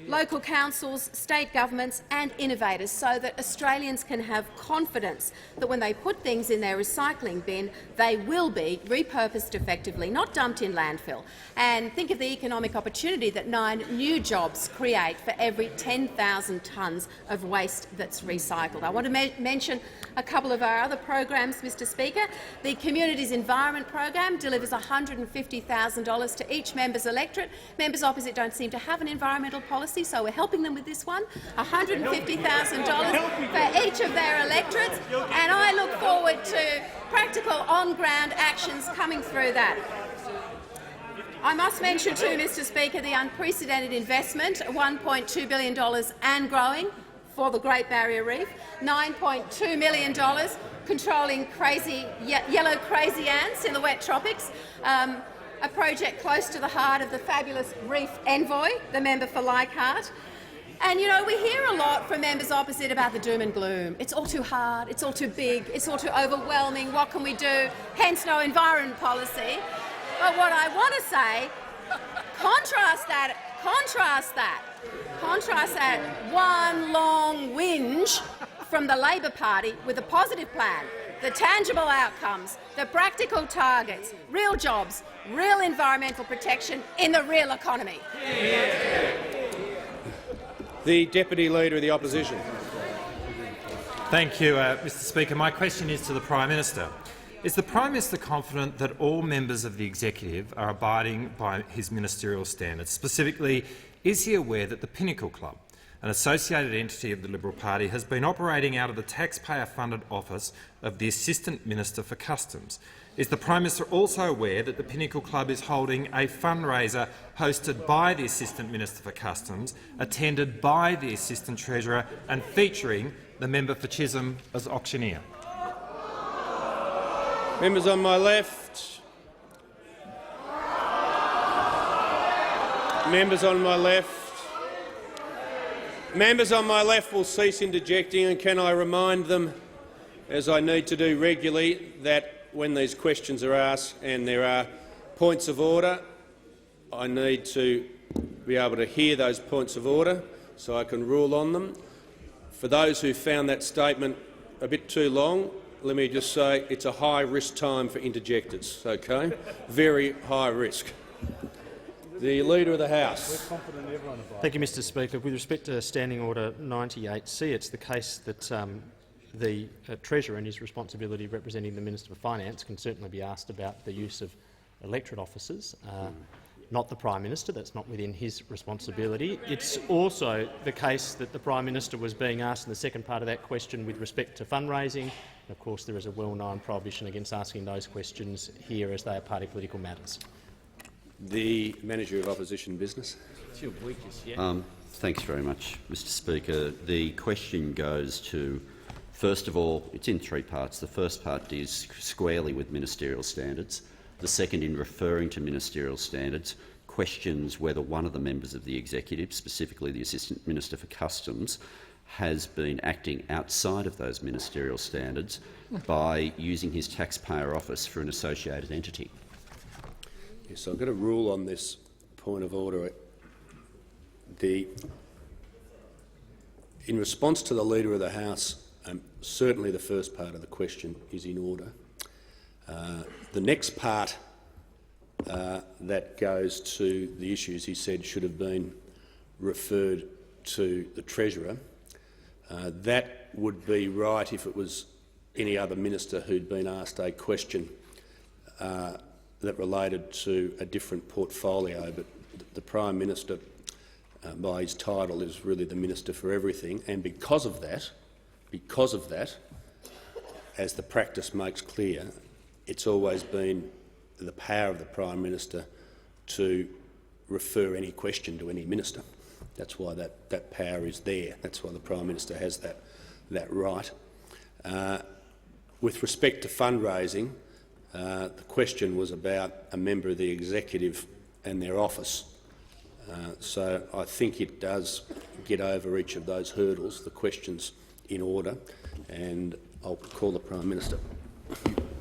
local councils, state governments and innovators, so that Australians can have confidence that when they put things in their recycling bin, they will be repurposed effectively, not dumped in landfill. And think of the economic opportunity that 9 new jobs create for every 10,000 tonnes of waste that's recycled. I want to mention a couple of our other programs, Mr Speaker. The Communities Environment Program delivers $150,000 to each member's electorate. Members opposite don't seem to have an environmental policy, so we're helping them with this one, $150,000 for each of their electorates, and I look forward to practical on-ground actions coming through that. I must mention too, Mr Speaker, the unprecedented investment, $1.2 billion and growing for the Great Barrier Reef, $9.2 million controlling yellow crazy ants in the wet tropics, a project close to the heart of the fabulous Reef Envoy, the member for Leichhardt. And, you know, we hear a lot from members opposite about the doom and gloom. It's all too hard, it's all too big, it's all too overwhelming, what can we do? Hence no environment policy. But what I want to say, contrast that one long whinge from the Labor Party with a positive plan, the tangible outcomes, the practical targets, real jobs, real environmental protection in the real economy. The Deputy Leader of the Opposition. Thank you, Mr Speaker. My question is to the Prime Minister. Is the Prime Minister confident that all members of the Executive are abiding by his ministerial standards? Specifically, is he aware that the Pinnacle Club, an associated entity of the Liberal Party, has been operating out of the taxpayer-funded office of the Assistant Minister for Customs? Is the Prime Minister also aware that the Pinnacle Club is holding a fundraiser hosted by the Assistant Minister for Customs, attended by the Assistant Treasurer and featuring the member for Chisholm as auctioneer? Members on my left. Members on my left. Members on my left will cease interjecting, and can I remind them, as I need to do regularly, that when these questions are asked and there are points of order, I need to be able to hear those points of order so I can rule on them. For those who found that statement a bit too long, let me just say it's a high-risk time for interjectors, okay? Very high risk. The Leader of the House. Thank you, Mr Speaker. With respect to Standing Order 98C, it's the case that the Treasurer, in his responsibility representing the Minister for Finance, can certainly be asked about the use of electorate officers, not the Prime Minister. That's not within his responsibility. It's also the case that the Prime Minister was being asked in the second part of that question with respect to fundraising. And of course, there is a well-known prohibition against asking those questions here, as they are party political matters. The Manager of Opposition Business. Thanks very much, Mr Speaker. The question goes to, first of all, it's in 3 parts. The first part is squarely with ministerial standards. The second, in referring to ministerial standards, questions whether one of the members of the executive, specifically the Assistant Minister for Customs, has been acting outside of those ministerial standards by using his taxpayer office for an associated entity. Yes, I've got a rule on this point of order. In response to the Leader of the House, certainly the first part of the question is in order. The next part that goes to the issues he said should have been referred to the Treasurer. That would be right if it was any other minister who'd been asked a question that related to a different portfolio, but the Prime Minister, by his title, is really the Minister for everything, and because of that, as the practice makes clear, it's always been the power of the Prime Minister to refer any question to any minister. That's why that power is there. That's why the Prime Minister has that right. With respect to fundraising, the question was about a member of the executive and their office. So I think it does get over each of those hurdles, the questions in order, and I'll call the Prime Minister.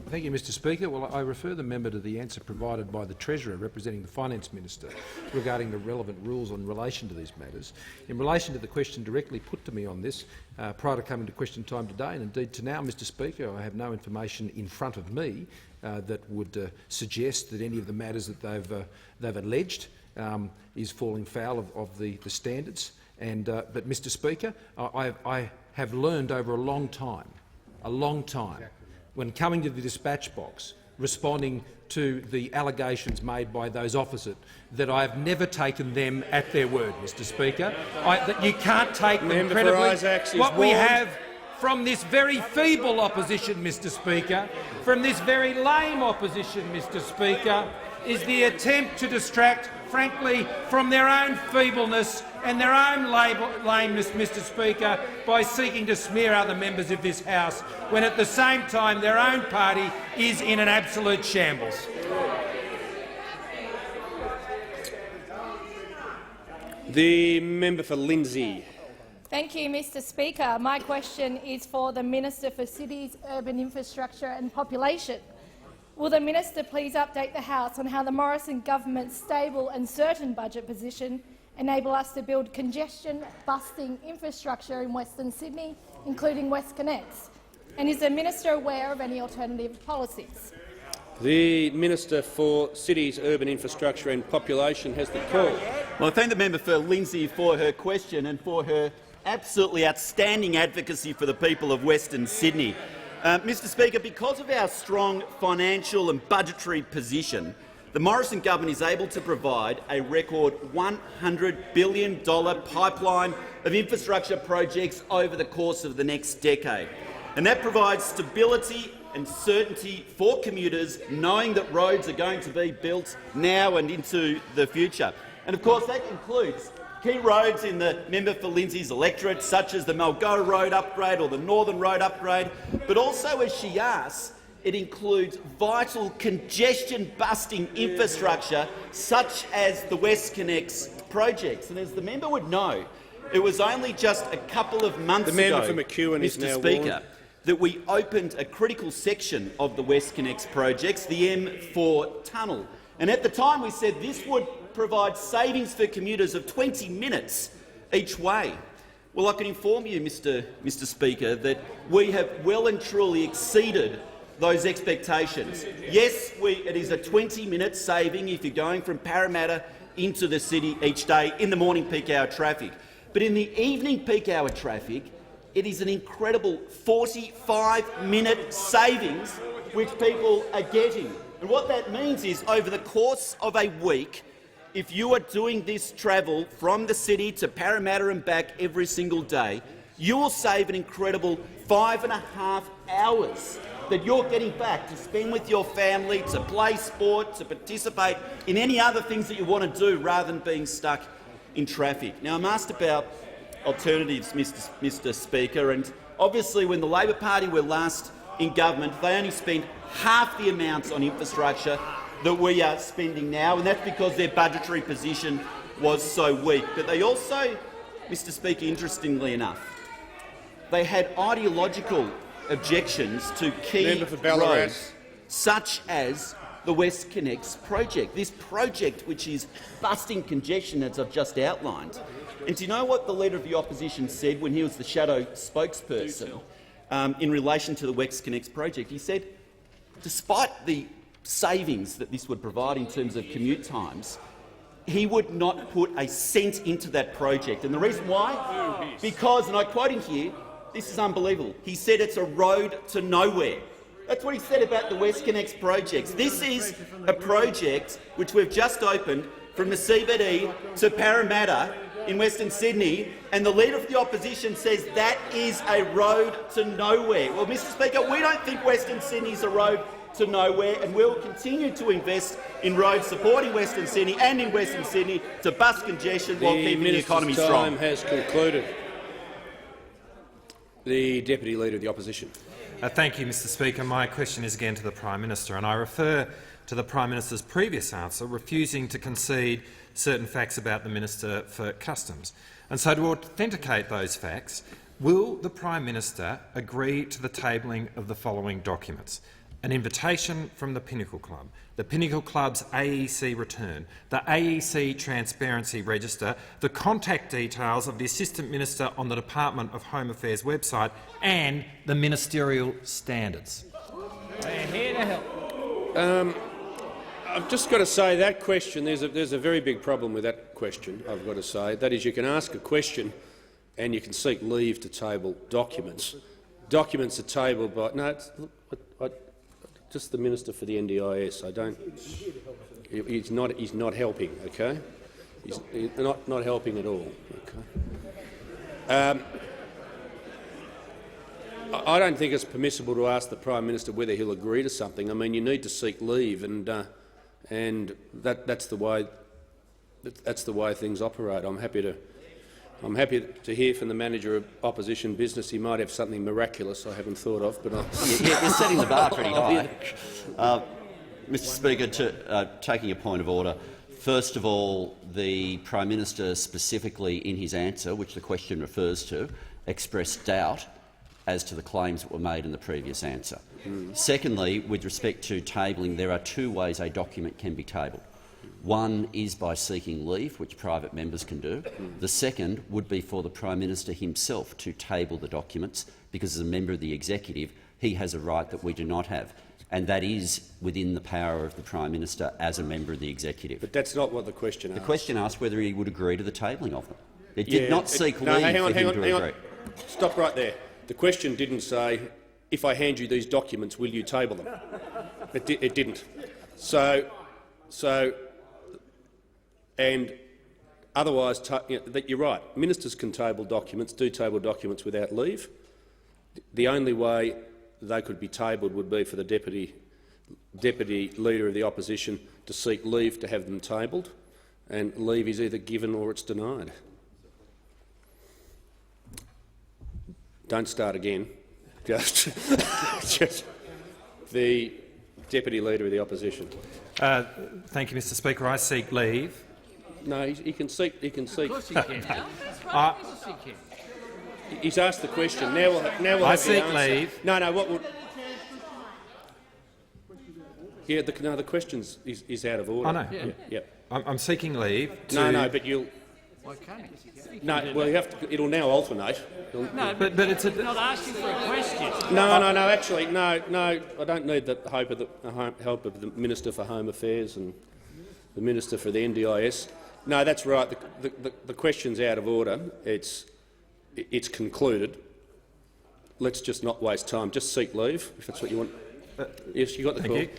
Thank you, Mr Speaker. Well, I refer the member to the answer provided by the Treasurer representing the Finance Minister regarding the relevant rules in relation to these matters. In relation to the question directly put to me on this, prior to coming to question time today, and indeed to now, Mr Speaker, I have no information in front of me that would suggest that any of the matters that they've alleged is falling foul of the standards. But, Mr Speaker, I have learned over a long time, when coming to the dispatch box, responding to the allegations made by those opposite, that I have never taken them at their word, Mr Speaker. That you can't take them credibly. What we have from this very feeble opposition, Mr Speaker, from this very lame opposition, Mr Speaker, is the attempt to distract, frankly, from their own feebleness and their own lameness, Mr Speaker, by seeking to smear other members of this House, when at the same time their own party is in an absolute shambles. The member for Lindsay. Thank you, Mr Speaker. My question is for the Minister for Cities, Urban Infrastructure and Population. Will the minister please update the House on how the Morrison government's stable and certain budget position enable us to build congestion-busting infrastructure in Western Sydney, including WestConnex? And is the minister aware of any alternative policies? The Minister for Cities, Urban Infrastructure and Population has the call. Well, I thank the member for Lindsay for her question and for her absolutely outstanding advocacy for the people of Western Sydney. Mr Speaker, because of our strong financial and budgetary position, the Morrison government is able to provide a record $100 billion pipeline of infrastructure projects over the course of the next decade. And that provides stability and certainty for commuters, knowing that roads are going to be built now and into the future. And of course that includes key roads in the member for Lindsay's electorate, such as the Mulgo Road upgrade or the Northern Road upgrade, but also, as she asks, it includes vital congestion-busting infrastructure such as the WestConnex projects. And as the member would know, it was only just a couple of months ago, Mr Speaker, that we opened a critical section of the WestConnex projects, the M4 tunnel. And at the time we said this would provide savings for commuters of 20 minutes each way. Well, I can inform you, Mr Speaker, that we have well and truly exceeded those expectations. Yes, it is a 20-minute saving if you're going from Parramatta into the city each day in the morning peak hour traffic. But in the evening peak hour traffic, it is an incredible 45-minute savings which people are getting. And what that means is, over the course of a week, if you are doing this travel from the city to Parramatta and back every single day, you will save an incredible 5.5 hours that you're getting back to spend with your family, to play sport, to participate in any other things that you want to do rather than being stuck in traffic. Now, I'm asked about alternatives, Mr Speaker, and obviously when the Labor Party were last in government, they only spent half the amounts on infrastructure that we are spending now, and that's because their budgetary position was so weak. But they also, Mr Speaker, interestingly enough, they had ideological objections to key roads, such as the West Connects project, this project which is busting congestion, as I've just outlined. And do you know what the Leader of the Opposition said when he was the shadow spokesperson in relation to the West Connects project? He said, despite the savings that this would provide in terms of commute times, he would not put a cent into that project. And the reason why? Because, and I quote him here, this is unbelievable, he said it's a road to nowhere. That's what he said about the West Connects projects. This is a project which we've just opened from the CBD to Parramatta in Western Sydney, and the Leader of the Opposition says that is a road to nowhere. Well, Mr Speaker, we don't think Western Sydney is a road to nowhere, and we'll continue to invest in roads supporting Western Sydney and in Western Sydney to bust congestion while keeping the economy strong. The time has concluded. The Deputy Leader of the Opposition. Thank you, Mr Speaker. My question is again to the Prime Minister, and I refer to the Prime Minister's previous answer, refusing to concede certain facts about the Minister for Customs. And so, to authenticate those facts, will the Prime Minister agree to the tabling of the following documents: an invitation from the Pinnacle Club, the Pinnacle Club's AEC return, the AEC Transparency Register, the contact details of the Assistant Minister on the Department of Home Affairs website, and the ministerial standards? Here to help. I've just got to say that question, there's a very big problem with that question, I've got to say. That is, you can ask a question and you can seek leave to table documents. Documents are tabled by— no, just the Minister for the NDIS. I don't— he's not helping, okay? He's not helping at all, okay? I don't think it's permissible to ask the Prime Minister whether he'll agree to something. I mean, you need to seek leave, and that's the way things operate. I'm happy to hear from the Manager of Opposition Business. He might have something miraculous I haven't thought of, but you're setting the bar pretty high. Mr Speaker, taking a point of order. First of all, the Prime Minister specifically in his answer, which the question refers to, expressed doubt as to the claims that were made in the previous answer. Secondly, with respect to tabling, there are two ways a document can be tabled. One is by seeking leave, which private members can do. The second would be for the Prime Minister himself to table the documents, because as a member of the Executive he has a right that we do not have, and that is within the power of the Prime Minister as a member of the Executive. But that's not what the question asked. The question asked whether he would agree to the tabling of them. It did not seek leave for him to agree. Stop right there. The question didn't say, if I hand you these documents, will you table them? It didn't. And otherwise, you're right. Ministers can table documents, do table documents without leave. The only way they could be tabled would be for the Deputy Leader of the Opposition to seek leave to have them tabled, and leave is either given or it's denied. Don't start again. Just the Deputy Leader of the Opposition. Thank you, Mr Speaker. I seek leave. No, he can seek. He can seek. Of course he can. He's asked the question. Now we'll have the answer. I seek leave. No. What would? Yeah. The question is out of order. I know. Yeah. I'm seeking leave. No. But you'll. Why can't he? No. Well, you have to. It'll now alternate. No, but it's not asking for a question. No. Actually, no. I don't need the help of the Minister for Home Affairs and the Minister for the NDIS. No, that's right. The question's out of order. It's concluded. Let's just not waste time. Just seek leave, if that's what you want. Yes, you got the call. Thank you.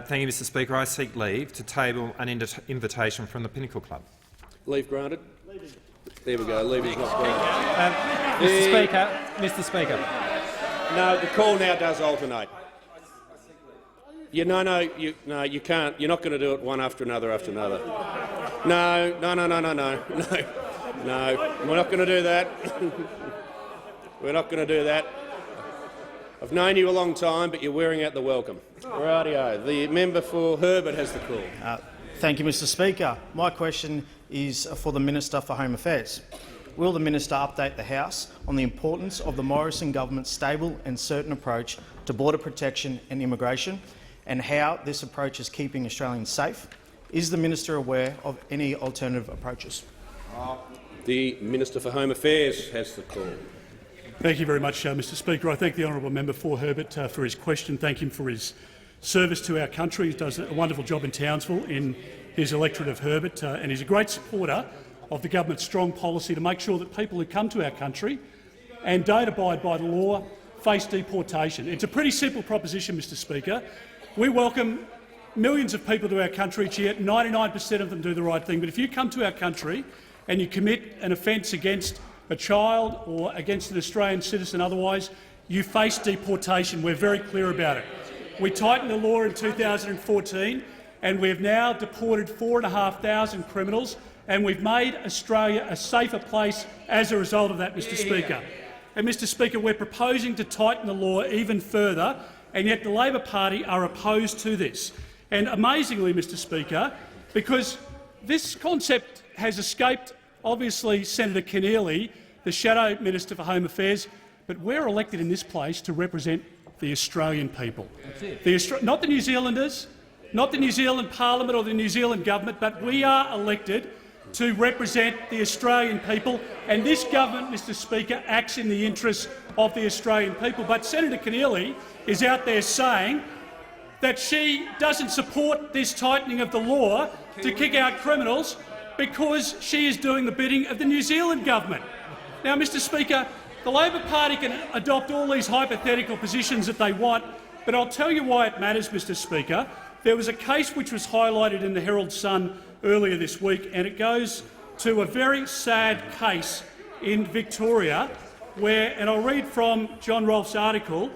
Thank you, Mr Speaker. I seek leave to table an invitation from the Pinnacle Club. Leave granted. There we go. Leave is not granted. Mr Speaker. No, the call now does alternate. You can't. You're not going to do it one after another after another. No. We're not going to do that. We're not going to do that. I've known you a long time, but you're wearing out the welcome. Rightio. The member for Herbert has the call. Thank you, Mr Speaker. My question is for the Minister for Home Affairs. Will the minister update the House on the importance of the Morrison government's stable and certain approach to border protection and immigration, and how this approach is keeping Australians safe? Is the minister aware of any alternative approaches? The Minister for Home Affairs has the call. Thank you very much, Mr Speaker. I thank the honourable member for Herbert for his question. Thank him for his service to our country. He does a wonderful job in Townsville in his electorate of Herbert, and he's a great supporter of the government's strong policy to make sure that people who come to our country and don't abide by the law face deportation. It's a pretty simple proposition, Mr Speaker. We welcome millions of people to our country each year. 99% of them do the right thing. But if you come to our country and you commit an offence against a child or against an Australian citizen otherwise, you face deportation. We're very clear about it. We tightened the law in 2014 and we have now deported 4,500 criminals, and we've made Australia a safer place as a result of that, Mr Speaker. And, Mr Speaker, we're proposing to tighten the law even further, and yet the Labor Party are opposed to this. And amazingly, Mr Speaker, because this concept has escaped, obviously, Senator Keneally, the Shadow Minister for Home Affairs, but we're elected in this place to represent the Australian people. Not the New Zealanders, not the New Zealand Parliament or the New Zealand Government, but we are elected to represent the Australian people, and this government, Mr Speaker, acts in the interests of the Australian people. But Senator Keneally is out there saying that she doesn't support this tightening of the law to kick out criminals because she is doing the bidding of the New Zealand government. Now, Mr Speaker, the Labor Party can adopt all these hypothetical positions that they want, but I'll tell you why it matters, Mr Speaker. There was a case which was highlighted in the Herald Sun earlier this week, and it goes to a very sad case in Victoria where, and I'll read from John Rolfe's article,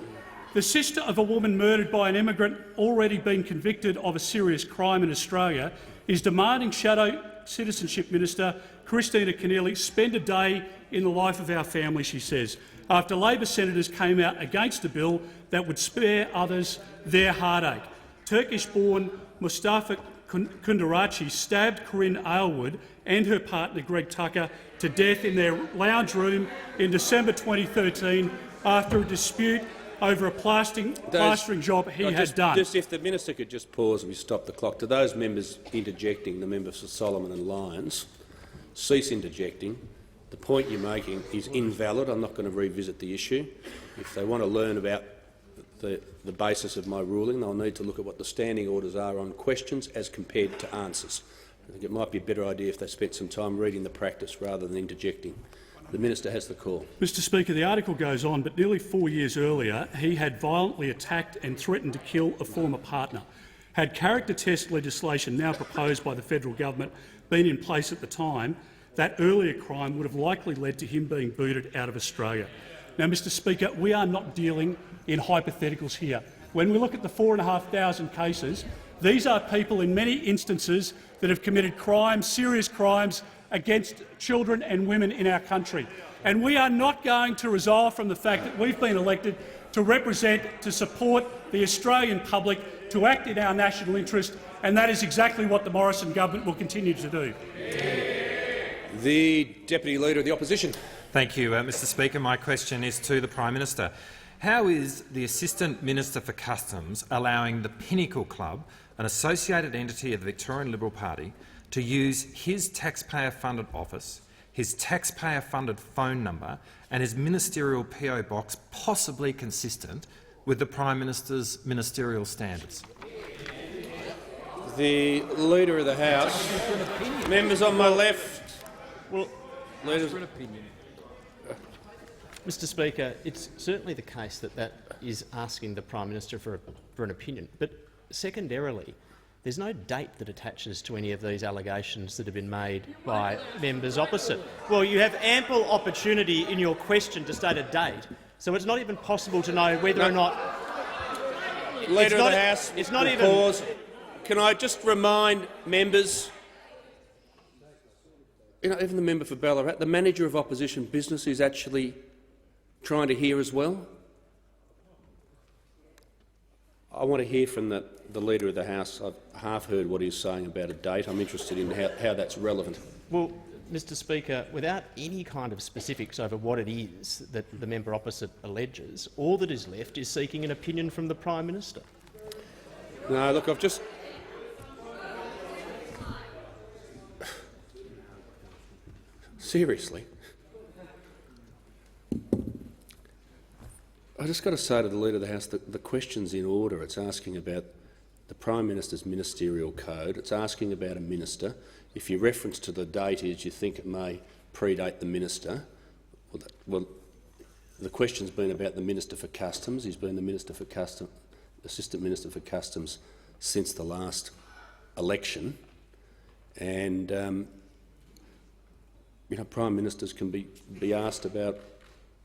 the sister of a woman murdered by an immigrant already been convicted of a serious crime in Australia is demanding Shadow Citizenship Minister Christina Keneally spend a day in the life of our family, she says, after Labor senators came out against a bill that would spare others their heartache. Turkish-born Mustafa Kundarachi stabbed Corinne Aylward and her partner Greg Tucker to death in their lounge room in December 2013 after a dispute over a plastering job he had done. Just if the minister could just pause and we stop the clock. To those members interjecting, the members for Solomon and Lyons, cease interjecting. The point you're making is invalid. I'm not going to revisit the issue. If they want to learn about the basis of my ruling, they'll need to look at what the standing orders are on questions as compared to answers. I think it might be a better idea if they spent some time reading the practice rather than interjecting. The minister has the call. Mr Speaker, the article goes on, but nearly 4 years earlier he had violently attacked and threatened to kill a former partner. Had character test legislation now proposed by the federal government been in place at the time, that earlier crime would have likely led to him being booted out of Australia. Now, Mr Speaker, we are not dealing in hypotheticals here. When we look at the 4,500 cases, these are people in many instances that have committed crimes, serious crimes, against children and women in our country. And we are not going to resolve from the fact that we've been elected to represent, to support the Australian public, to act in our national interest, and that is exactly what the Morrison government will continue to do. The Deputy Leader of the Opposition. Thank you, Mr Speaker. My question is to the Prime Minister. How is the Assistant Minister for Customs allowing the Pinnacle Club, an associated entity of the Victorian Liberal Party, to use his taxpayer-funded office, his taxpayer-funded phone number and his ministerial PO box possibly consistent with the Prime Minister's ministerial standards? The Leader of the House. Members on my left. Well, Leaders. Mr Speaker, it's certainly the case that that is asking the Prime Minister for an opinion, but secondarily, there's no date that attaches to any of these allegations that have been made by members opposite. Well, you have ample opportunity in your question to state a date, so it's not even possible to know whether or not— Leader of the House, it's not even— pause. Can I just remind members, even the member for Ballarat, the manager of opposition business is actually trying to hear as well. I want to hear from the Leader of the House. I've half heard what he's saying about a date. I'm interested in how that's relevant. Well, Mr Speaker, without any kind of specifics over what it is that the member opposite alleges, all that is left is seeking an opinion from the Prime Minister. No, look, I've just... Seriously? I just got to say to the Leader of the House that the question's in order. It's asking about the Prime Minister's ministerial code. It's asking about a minister. If your reference to the date is you think it may predate the minister, well, the question's been about the Minister for Customs. He's been the Minister for Customs, Assistant Minister for Customs since the last election, and you know, Prime Ministers can be asked about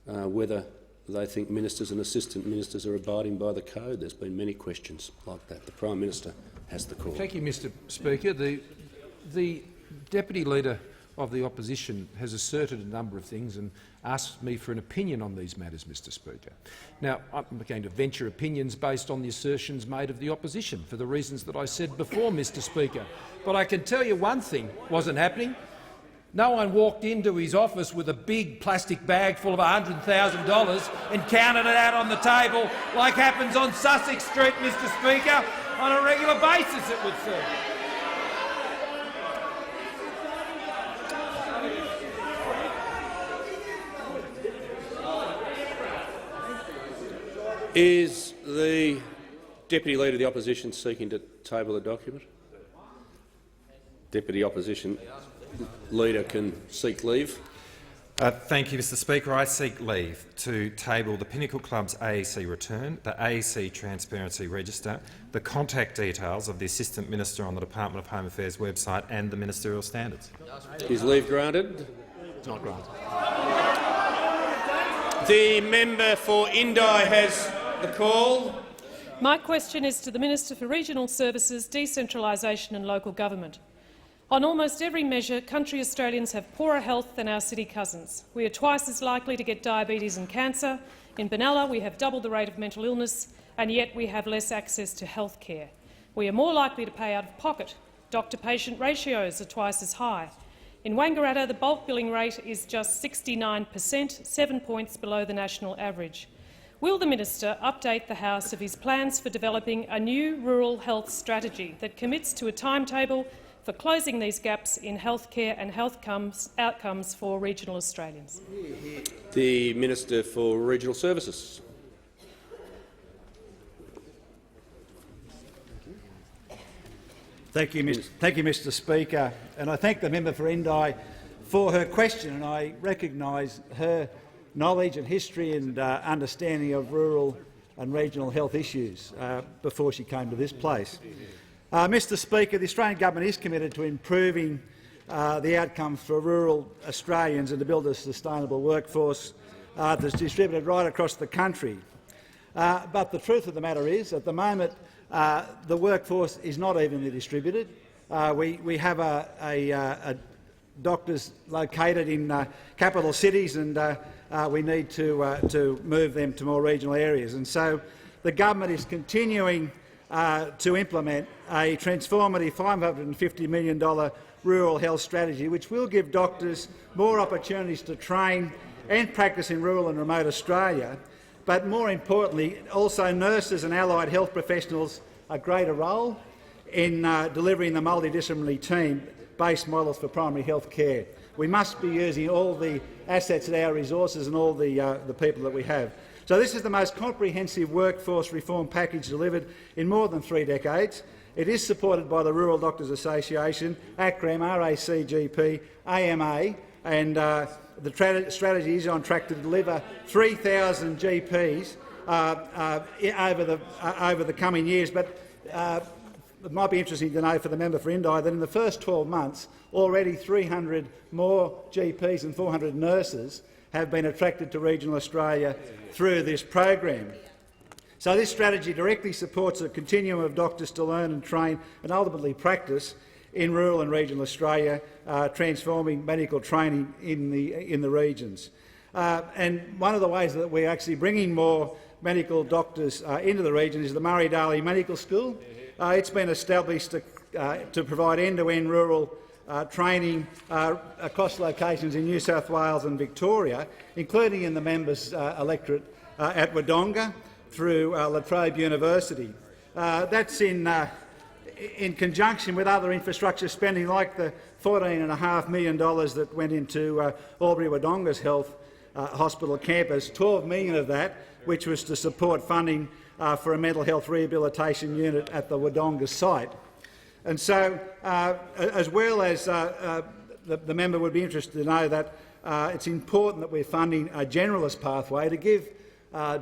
whether they think ministers and assistant ministers are abiding by the code. There's been many questions like that. The Prime Minister has the call. Thank you, Mr Speaker. The Deputy Leader of the Opposition has asserted a number of things and asked me for an opinion on these matters, Mr Speaker. Now, I'm going to venture opinions based on the assertions made of the Opposition for the reasons that I said before, Mr Speaker. But I can tell you one thing wasn't happening. No one walked into his office with a big plastic bag full of $100,000 and counted it out on the table like happens on Sussex Street, Mr Speaker, on a regular basis, it would seem. Is the Deputy Leader of the Opposition seeking to table the document? Deputy Opposition Leader can seek leave. Thank you, Mr Speaker. I seek leave to table the Pinnacle Club's AEC return, the AEC Transparency Register, the contact details of the Assistant Minister on the Department of Home Affairs website and the ministerial standards. Is leave granted? It's not granted. The member for Indi has the call. My question is to the Minister for Regional Services, Decentralisation and Local Government. On almost every measure, country Australians have poorer health than our city cousins. We are twice as likely to get diabetes and cancer. In Benalla, we have double the rate of mental illness, and yet we have less access to health care. We are more likely to pay out of pocket. Doctor-patient ratios are twice as high. In Wangaratta, the bulk billing rate is just 69%, 7 points below the national average. Will the minister update the House of his plans for developing a new rural health strategy that commits to a timetable for closing these gaps in healthcare and health outcomes for regional Australians? The Minister for Regional Services. Thank you, Mr Speaker, and I thank the member for Indi for her question, and I recognise her knowledge and history and understanding of rural and regional health issues before she came to this place. Mr Speaker, the Australian government is committed to improving the outcomes for rural Australians and to build a sustainable workforce that's distributed right across the country. But the truth of the matter is, at the moment, the workforce is not evenly distributed. We have doctors located in capital cities, and we need to move them to more regional areas. And so the government is continuing to implement a transformative $550 million rural health strategy, which will give doctors more opportunities to train and practice in rural and remote Australia, but more importantly, also nurses and allied health professionals a greater role in delivering the multidisciplinary team-based models for primary health care. We must be using all the assets at our resources and all the people that we have. So this is the most comprehensive workforce reform package delivered in more than 3 decades. It is supported by the Rural Doctors Association, ACREM, RACGP, AMA, and the strategy is on track to deliver 3,000 GPs over the coming years. But it might be interesting to know for the member for Indi that in the first 12 months, already 300 more GPs and 400 nurses have been attracted to regional Australia through this program. So this strategy directly supports a continuum of doctors to learn and train and ultimately practice in rural and regional Australia, transforming medical training in the regions. And one of the ways that we're actually bringing more medical doctors into the region is the Murray-Darling Medical School. It's been established to provide end-to-end rural training across locations in New South Wales and Victoria, including in the members' electorate at Wodonga through La Trobe University. That's in conjunction with other infrastructure spending like the $14.5 million that went into Albury-Wodonga's health hospital campus, $12 million of that which was to support funding for a mental health rehabilitation unit at the Wodonga site. And so, as well as the member would be interested to know that it's important that we're funding a generalist pathway to give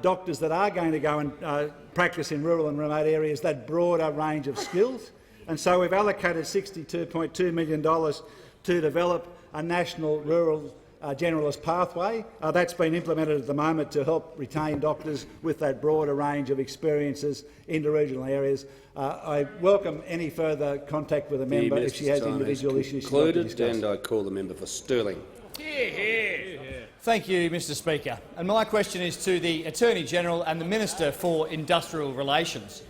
doctors that are going to go and practice in rural and remote areas that broader range of skills. And so we've allocated $62.2 million to develop a national rural generalist pathway. That's been implemented at the moment to help retain doctors with that broader range of experiences into regional areas. I welcome any further contact with the member if she has individual issues she'd like to discuss. And I call the member for Stirling. Thank you, Mr Speaker. And my question is to the Attorney-General and the Minister for Industrial Relations.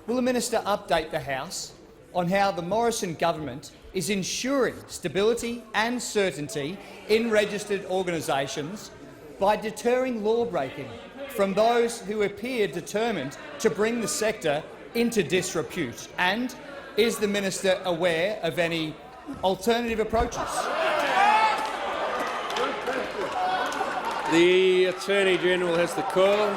Will the Minister update the House on how the Morrison government is ensuring stability and certainty in registered organisations by deterring law-breaking from those who appear determined to bring the sector into disrepute? And is the Minister aware of any alternative approaches? The Attorney-General has the call.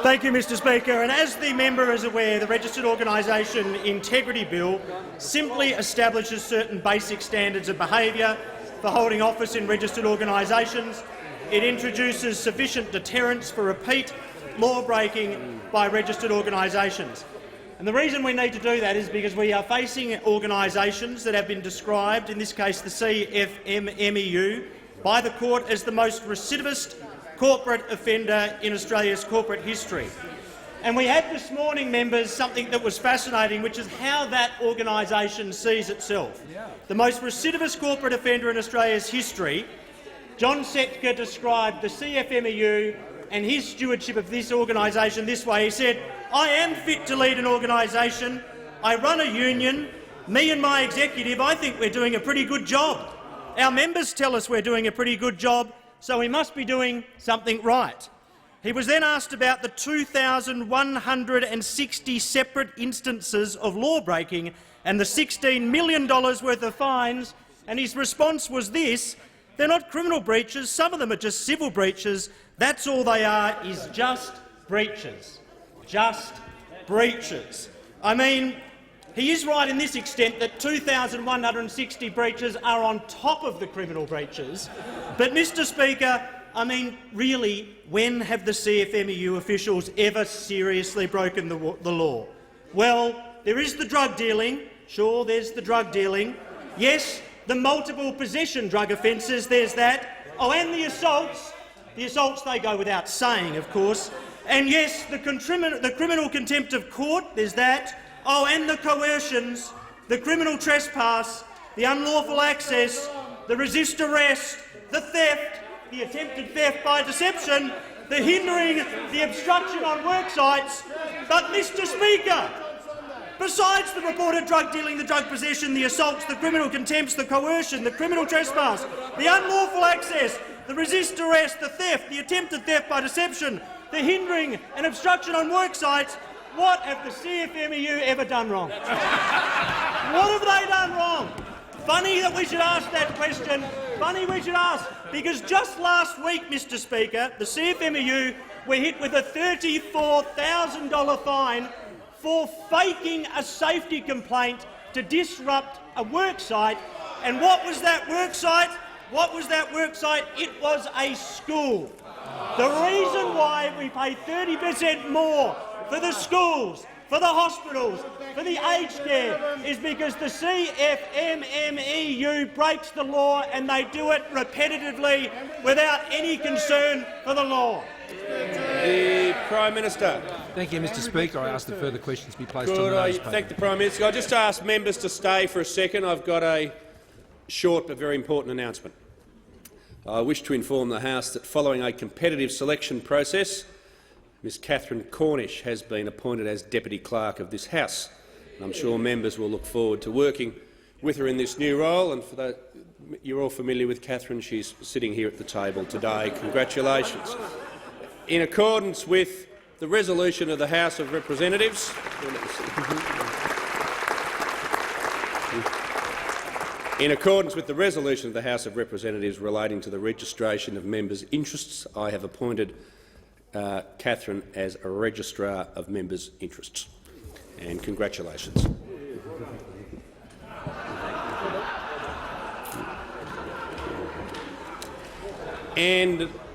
Thank you, Mr Speaker. And as the member is aware, the Registered Organisation Integrity Bill simply establishes certain basic standards of behaviour for holding office in registered organisations. It introduces sufficient deterrence for repeat law-breaking by registered organisations. And the reason we need to do that is because we are facing organisations that have been described, in this case the CFMMEU, by the court as the most recidivist corporate offender in Australia's corporate history. And we had this morning, members, something that was fascinating, which is how that organisation sees itself. The most recidivist corporate offender in Australia's history. John Setka described the CFMEU and his stewardship of this organisation this way. He said, "I am fit to lead an organisation. I run a union. Me and my executive, I think we're doing a pretty good job. Our members tell us we're doing a pretty good job, so we must be doing something right." He was then asked about the 2,160 separate instances of law-breaking and the $16 million worth of fines, and his response was this: "They're not criminal breaches, some of them are just civil breaches. That's all they are, is just breaches. Just breaches." I mean, he is right in this extent that 2,160 breaches are on top of the criminal breaches. But, Mr Speaker, I mean, really, when have the CFMEU officials ever seriously broken the law? Well, there is the drug dealing. Sure, there's the drug dealing. Yes, the multiple possession drug offences, there's that. Oh, and the assaults. The assaults, they go without saying, of course. And yes, the criminal contempt of court, there's that. Oh, and the coercions, the criminal trespass, the unlawful access, the resist arrest, the theft, the attempted theft by deception, the hindering, the obstruction on work sites. But, Mr Speaker, besides the reported drug dealing, the drug possession, the assaults, the criminal contempts, the coercion, the criminal trespass, the unlawful access, the resist arrest, the theft, the attempted theft by deception, the hindering and obstruction on work sites, what have the CFMEU ever done wrong? What have they done wrong? Funny that we should ask that question. Funny we should ask, because just last week, Mr Speaker, the CFMEU were hit with a $34,000 fine for faking a safety complaint to disrupt a work site. And what was that work site? What was that work site? It was a school. The reason why we pay 30% more for the schools, for the hospitals, for the aged care, is because the CFMMEU breaks the law, and they do it repetitively without any concern for the law. The Prime Minister. Thank you, Mr Speaker. I ask that further questions be placed on Could the I notice paper. thank the Prime Minister? I'll just ask members to stay for a second. I've got a short but very important announcement. I wish to inform the House that following a competitive selection process, Ms Catherine Cornish has been appointed as Deputy Clerk of this House. I'm sure members will look forward to working with her in this new role. And for that, you're all familiar with Catherine. She's sitting here at the table today. Congratulations. In accordance with the resolution of the House of Representatives, relating to the registration of members' interests, I have appointed Catherine as a Registrar of Members' Interests. And congratulations. And